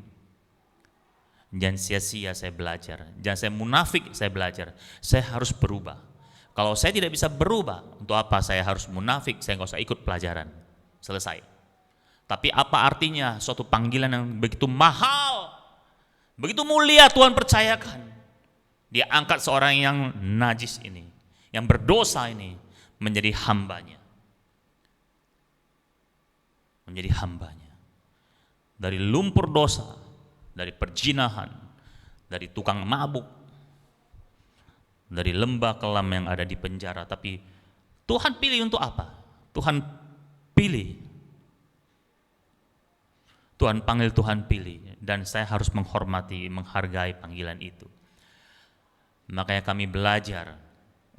Jangan sia-sia saya belajar, jangan saya munafik saya belajar. Saya harus berubah. Kalau saya tidak bisa berubah, untuk apa saya harus munafik? Saya enggak usah ikut pelajaran. Selesai. Tapi apa artinya suatu panggilan yang begitu mahal, begitu mulia Tuhan percayakan. Dia angkat seorang yang najis ini, yang berdosa ini, menjadi hambanya. Menjadi hambanya. Dari lumpur dosa, dari perjinahan, dari tukang mabuk, dari lembah kelam yang ada di penjara. Tapi Tuhan pilih untuk apa? Tuhan pilih. Tuhan panggil, Tuhan pilih, dan saya harus menghormati, menghargai panggilan itu. Makanya kami belajar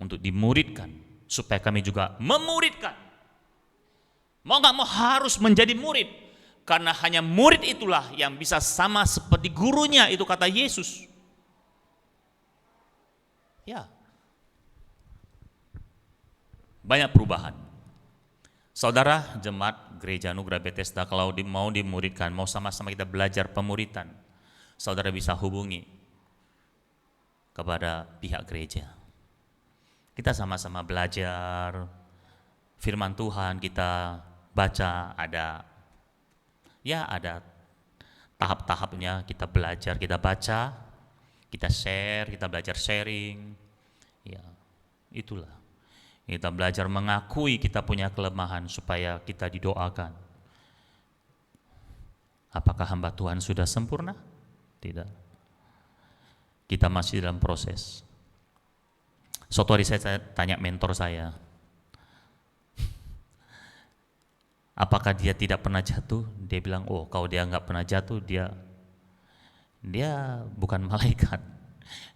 untuk dimuridkan, supaya kami juga memuridkan. Mau gak mau harus menjadi murid, karena hanya murid itulah yang bisa sama seperti gurunya, itu kata Yesus. Ya, banyak perubahan. Saudara jemaat Gereja Anugerah Bethesda, kalau mau dimuridkan, mau sama-sama kita belajar pemuritan, saudara bisa hubungi kepada pihak gereja. Kita sama-sama belajar firman Tuhan, kita baca, ada tahap-tahapnya, kita belajar, kita baca, kita share, kita belajar sharing. Ya, itulah. Kita belajar mengakui kita punya kelemahan supaya kita didoakan. Apakah hamba Tuhan sudah sempurna? Tidak. Kita masih dalam proses. Suatu hari saya tanya mentor saya, apakah dia tidak pernah jatuh? Dia bilang, oh kalau dia nggak pernah jatuh, dia bukan malaikat.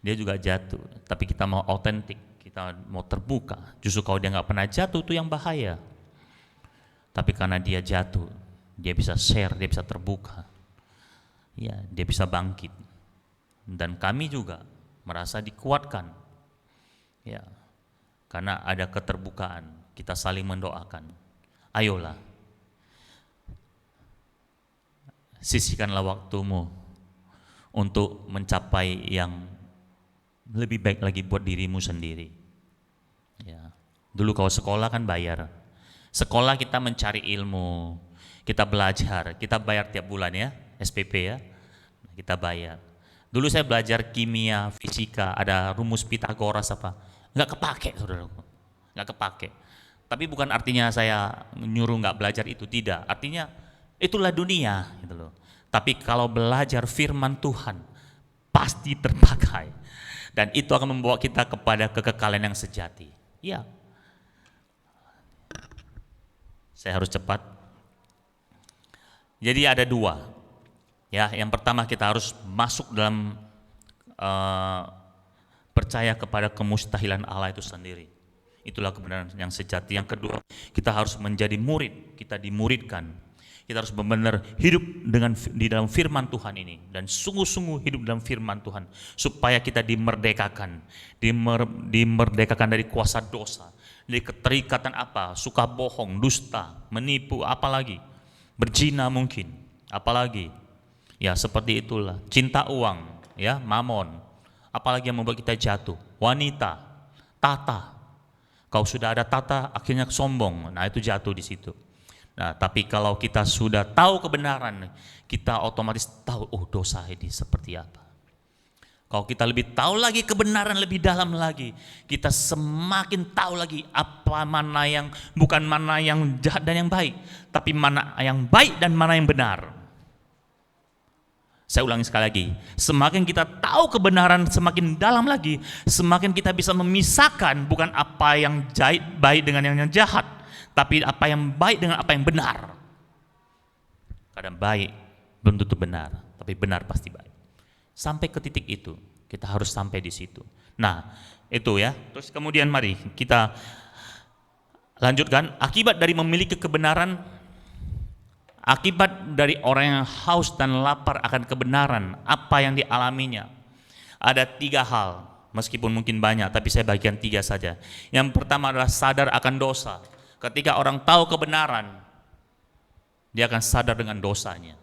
Dia juga jatuh, tapi kita mau autentik. Kita mau terbuka. Justru kalau dia nggak pernah jatuh itu yang bahaya. Tapi karena dia jatuh, dia bisa share, dia bisa terbuka. Ya, dia bisa bangkit. Dan kami juga merasa dikuatkan. Ya. Karena ada keterbukaan, kita saling mendoakan. Ayolah. Sisihkanlah waktumu untuk mencapai yang lebih baik lagi buat dirimu sendiri. Ya. Dulu kalau sekolah kan bayar. Sekolah kita mencari ilmu, kita belajar, kita bayar tiap bulan ya, SPP ya, kita bayar. Dulu saya belajar kimia, fisika, ada rumus Pitagoras apa, nggak kepake saudaraku, nggak kepake. Tapi bukan artinya saya nyuruh nggak belajar itu, tidak. Artinya itulah dunia, gitu loh. Tapi kalau belajar firman Tuhan, pasti terpakai. Dan itu akan membawa kita kepada kekekalan yang sejati. Ya. Saya harus cepat. Jadi ada dua. Ya, yang pertama kita harus masuk dalam percaya kepada kemustahilan Allah itu sendiri. Itulah kebenaran yang sejati. Yang kedua, kita harus menjadi murid, kita dimuridkan. Kita harus benar-benar hidup di dalam firman Tuhan ini dan sungguh-sungguh hidup dalam firman Tuhan supaya kita dimerdekakan, dimerdekakan dari kuasa dosa, dari keterikatan apa, suka bohong, dusta, menipu, apalagi berzina mungkin, apalagi Ya, seperti itulah. Cinta uang, ya, mamon. Apalagi yang membuat kita jatuh. Wanita, tata. Kau sudah ada tata, akhirnya sombong. Nah, itu jatuh di situ. Nah, tapi kalau kita sudah tahu kebenaran, kita otomatis tahu, oh, dosa ini seperti apa. Kalau kita lebih tahu lagi kebenaran lebih dalam lagi, kita semakin tahu lagi apa mana yang, bukan mana yang jahat dan yang baik, tapi mana yang baik dan mana yang benar. Saya ulangi sekali lagi, semakin kita tahu kebenaran semakin dalam lagi, semakin kita bisa memisahkan bukan apa yang baik dengan yang jahat, tapi apa yang baik dengan apa yang benar. Kadang baik belum tentu benar, tapi benar pasti baik. Sampai ke titik itu, kita harus sampai di situ. Nah, itu ya. Terus kemudian mari kita lanjutkan, akibat dari memiliki kebenaran, akibat dari orang yang haus dan lapar akan kebenaran, apa yang dialaminya? Ada 3 hal, meskipun mungkin banyak, tapi saya bagikan 3 saja. Yang pertama adalah sadar akan dosa. Ketika orang tahu kebenaran, dia akan sadar dengan dosanya.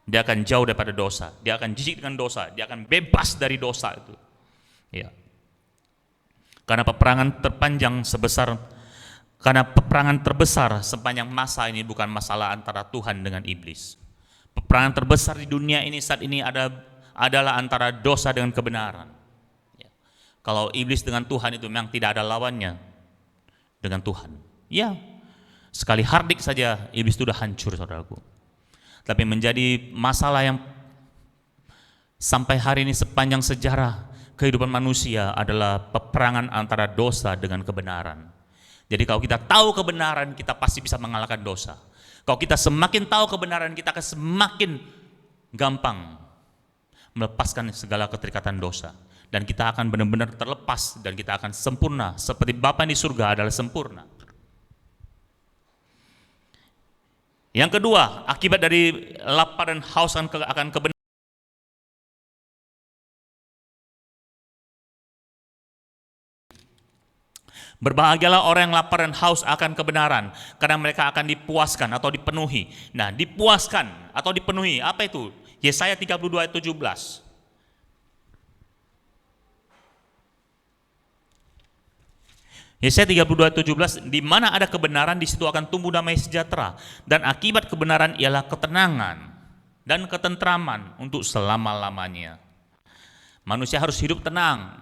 Dia akan jauh daripada dosa, dia akan jijik dengan dosa, dia akan bebas dari dosa itu. Ya. Karena peperangan terbesar sepanjang masa ini bukan masalah antara Tuhan dengan iblis. Peperangan terbesar di dunia ini saat ini adalah antara dosa dengan kebenaran. Ya. Kalau iblis dengan Tuhan itu memang tidak ada lawannya dengan Tuhan. Ya, sekali hardik saja iblis itu sudah hancur, saudaraku. Tapi menjadi masalah yang sampai hari ini sepanjang sejarah kehidupan manusia adalah peperangan antara dosa dengan kebenaran. Jadi kalau kita tahu kebenaran, kita pasti bisa mengalahkan dosa. Kalau kita semakin tahu kebenaran, kita akan semakin gampang melepaskan segala keterikatan dosa. Dan kita akan benar-benar terlepas dan kita akan sempurna seperti Bapa di surga adalah sempurna. Yang kedua, akibat dari lapar dan haus akan kebenaran. Berbahagialah orang yang lapar dan haus akan kebenaran, karena mereka akan dipuaskan atau dipenuhi. Nah, dipuaskan atau dipenuhi, apa itu? Yesaya 32 ayat 17. Yesaya 32 ayat 17, di mana ada kebenaran di situ akan tumbuh damai sejahtera, dan akibat kebenaran ialah ketenangan dan ketentraman untuk selama-lamanya. Manusia harus hidup tenang,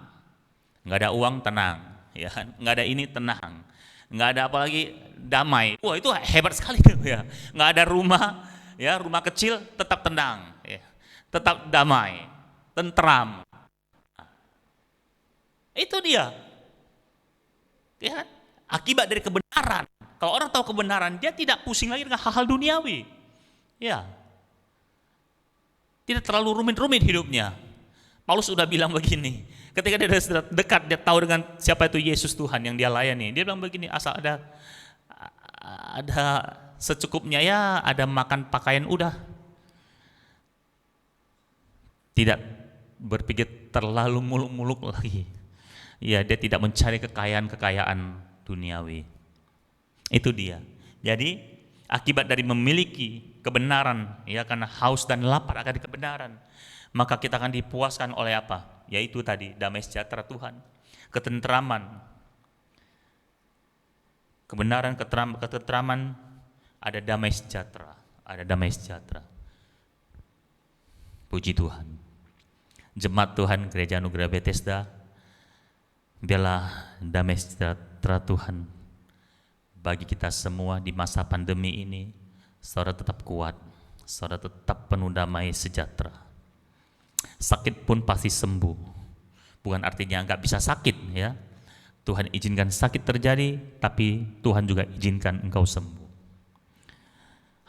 nggak ada uang tenang, ya, nggak ada ini tenang, nggak ada apalagi damai. Wah, itu hebat sekali ya. Nggak ada rumah, ya, rumah kecil tetap tenang, ya, tetap damai, tentram. Itu dia. Ya, akibat dari kebenaran. Kalau orang tahu kebenaran, dia tidak pusing lagi dengan hal-hal duniawi. Ya, tidak terlalu rumit-rumit hidupnya. Paulus sudah bilang begini, ketika dia sudah dekat, dia tahu dengan siapa itu Yesus Tuhan yang dia layani. Dia bilang begini, asal ada secukupnya, ya, ada makan pakaian, udah. Tidak berpikir terlalu muluk-muluk lagi. Ya, dia tidak mencari kekayaan duniawi. Itu dia. Jadi akibat dari memiliki kebenaran, ya, karena haus dan lapar akan kebenaran, maka kita akan dipuaskan oleh apa? Yaitu tadi damai sejahtera Tuhan, ketentraman, kebenaran, ketentraman, ada damai sejahtera, ada damai sejahtera. Puji Tuhan. Jemaat Tuhan Gereja Anugerah Bethesda, biarlah damai sejahtera Tuhan bagi kita semua di masa pandemi ini. Saudara tetap kuat, saudara tetap penuh damai sejahtera. Sakit pun pasti sembuh, bukan artinya nggak bisa sakit, ya. Tuhan izinkan sakit terjadi, tapi Tuhan juga izinkan engkau sembuh.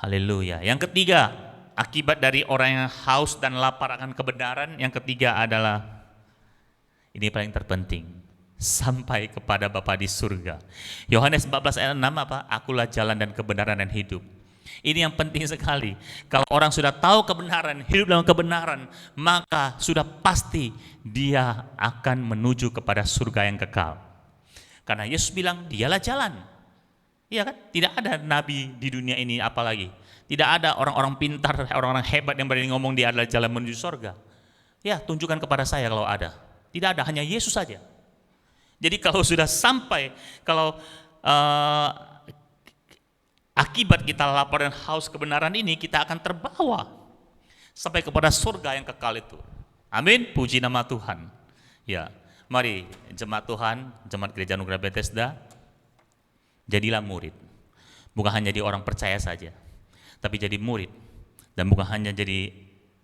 Haleluya. Yang ketiga, akibat dari orang yang haus dan lapar akan kebenaran, yang ketiga adalah, ini paling terpenting, sampai kepada Bapa di surga. Yohanes 14 ayat 6 apa? Akulah jalan dan kebenaran dan hidup. Ini yang penting sekali. Kalau orang sudah tahu kebenaran, hidup dalam kebenaran, maka sudah pasti dia akan menuju kepada surga yang kekal. Karena Yesus bilang, dialah jalan. Iya kan? Tidak ada nabi di dunia ini apalagi. Tidak ada orang-orang pintar, orang-orang hebat yang berani ngomong dia adalah jalan menuju surga. Ya, tunjukkan kepada saya kalau ada. Tidak ada, hanya Yesus saja. Jadi kalau sudah sampai, kalau akibat kita lapar dan haus kebenaran ini, kita akan terbawa sampai kepada surga yang kekal itu. Amin, puji nama Tuhan. Ya, mari jemaat Tuhan, jemaat Gereja Anugerah Bethesda, jadilah murid. Bukan hanya jadi orang percaya saja, tapi jadi murid. Dan bukan hanya jadi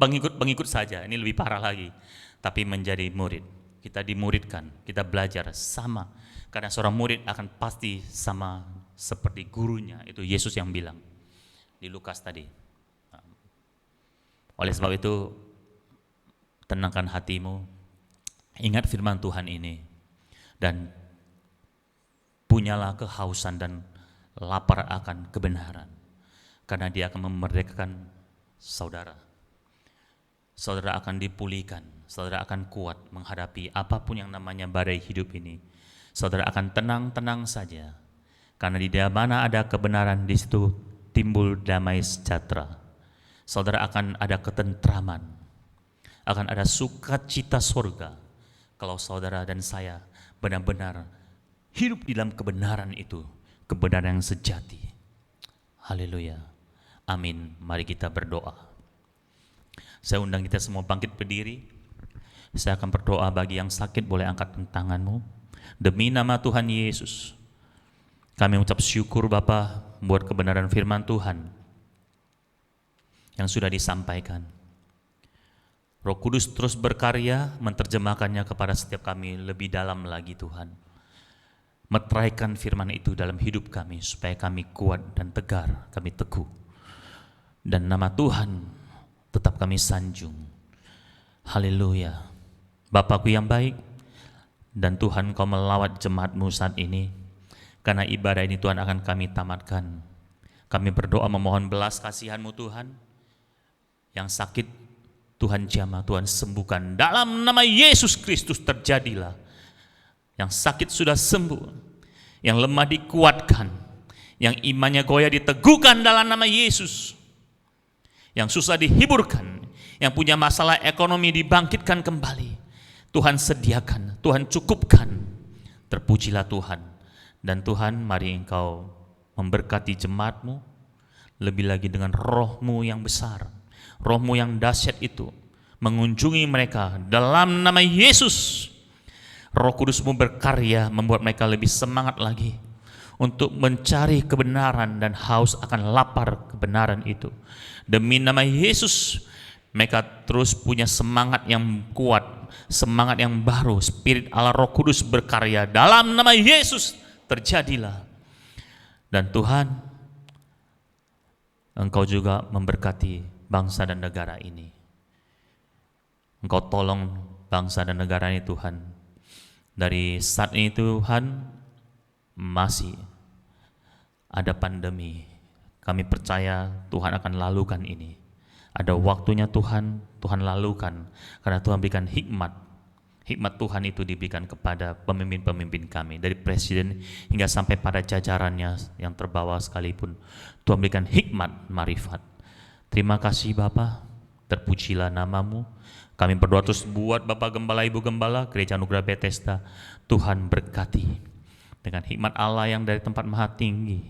pengikut-pengikut saja, ini lebih parah lagi, tapi menjadi murid. Kita dimuridkan, kita belajar sama. Karena seorang murid akan pasti sama seperti gurunya. Itu Yesus yang bilang di Lukas tadi. Oleh sebab itu, tenangkan hatimu, ingat firman Tuhan ini, dan punyalah kehausan dan lapar akan kebenaran. Karena dia akan memerdekakan saudara. Saudara akan dipulihkan, saudara akan kuat menghadapi apapun yang namanya badai hidup ini. Saudara akan tenang-tenang saja, karena di mana ada kebenaran, di situ timbul damai sejahtera. Saudara akan ada ketentraman, akan ada sukacita surga, kalau saudara dan saya benar-benar hidup di dalam kebenaran itu, kebenaran yang sejati. Haleluya, amin. Mari kita berdoa. Saya undang kita semua bangkit berdiri. Saya akan berdoa. Bagi yang sakit boleh angkat tanganmu. Demi nama Tuhan Yesus, kami ucap syukur Bapa buat kebenaran firman Tuhan yang sudah disampaikan. Roh Kudus terus berkarya menerjemahkannya kepada setiap kami lebih dalam lagi Tuhan. Meteraikan firman itu dalam hidup kami supaya kami kuat dan tegar, kami teguh. Dan nama Tuhan tetap kami sanjung. Haleluya. Bapakku yang baik, dan Tuhan Kau melawat jemaat-Mu saat ini, karena ibadah ini Tuhan akan kami tamatkan. Kami berdoa memohon belas kasihan-Mu Tuhan. Yang sakit Tuhan jamah, Tuhan sembuhkan. Dalam nama Yesus Kristus terjadilah. Yang sakit sudah sembuh, yang lemah dikuatkan, yang imannya goyah diteguhkan dalam nama Yesus. Yang susah dihiburkan, yang punya masalah ekonomi dibangkitkan kembali. Tuhan sediakan, Tuhan cukupkan. Terpujilah Tuhan. Dan Tuhan, mari Engkau memberkati jemaat-Mu, lebih lagi dengan roh-Mu yang besar, roh-Mu yang dahsyat itu, mengunjungi mereka dalam nama Yesus. Roh Kudus-Mu berkarya membuat mereka lebih semangat lagi untuk mencari kebenaran dan haus akan lapar kebenaran itu. Demi nama Yesus, mereka terus punya semangat yang kuat, semangat yang baru. Spirit Allah Roh Kudus berkarya dalam nama Yesus, terjadilah. Dan Tuhan, Engkau juga memberkati bangsa dan negara ini. Engkau tolong bangsa dan negara ini Tuhan. Dari saat ini Tuhan, masih ada pandemi. Kami percaya Tuhan akan lalukan ini. Ada waktunya Tuhan lalukan. Karena Tuhan berikan hikmat. Hikmat Tuhan itu diberikan kepada pemimpin-pemimpin kami. Dari presiden hingga sampai pada jajarannya yang terbawah sekalipun. Tuhan berikan hikmat, marifat. Terima kasih Bapa, terpujilah nama-Mu. Kami berdoa terus buat Bapak Gembala, Ibu Gembala, Gereja Anugerah Bethesda. Tuhan berkati dengan hikmat Allah yang dari tempat maha tinggi,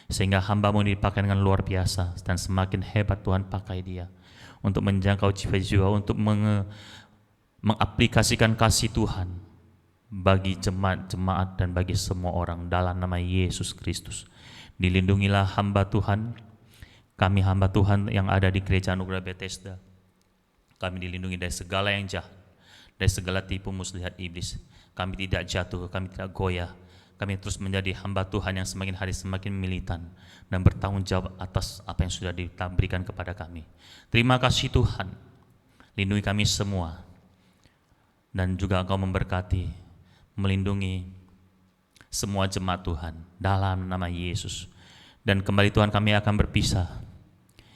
sehingga hamba-Mu dipakai dengan luar biasa, dan semakin hebat Tuhan pakai dia untuk menjangkau jiwa-jiwa, untuk mengaplikasikan kasih Tuhan bagi jemaat-jemaat dan bagi semua orang dalam nama Yesus Kristus. Dilindungilah hamba Tuhan, kami hamba Tuhan yang ada di Gereja Anugerah Bethesda. Kami dilindungi dari segala yang jahat, dari segala tipu muslihat iblis. Kami tidak jatuh, kami tidak goyah. Kami terus menjadi hamba Tuhan yang semakin hari semakin militan dan bertanggung jawab atas apa yang sudah diberikan kepada kami. Terima kasih Tuhan, lindungi kami semua, dan juga Engkau memberkati, melindungi semua jemaat Tuhan dalam nama Yesus. Dan kembali Tuhan, kami akan berpisah.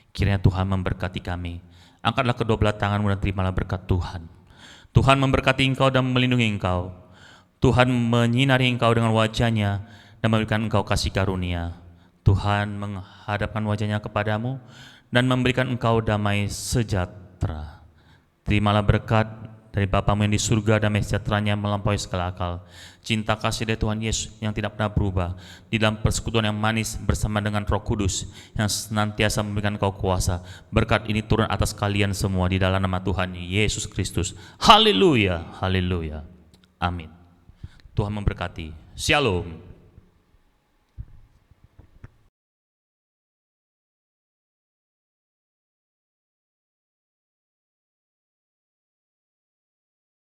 Kiranya Tuhan memberkati kami. Angkatlah kedua belah tangan-Mu dan terimalah berkat Tuhan. Tuhan memberkati engkau dan melindungi engkau. Tuhan menyinari engkau dengan wajah-Nya dan memberikan engkau kasih karunia. Tuhan menghadapkan wajahnya kepadamu dan memberikan engkau damai sejahtera. Terimalah berkat dari Bapamu yang di surga, damai sejahteranya melampaui segala akal. Cinta kasih dari Tuhan Yesus yang tidak pernah berubah, di dalam persekutuan yang manis bersama dengan Roh Kudus yang senantiasa memberikan kau kuasa. Berkat ini turun atas kalian semua di dalam nama Tuhan Yesus Kristus. Haleluya, haleluya. Amin. Tuhan memberkati. Shalom.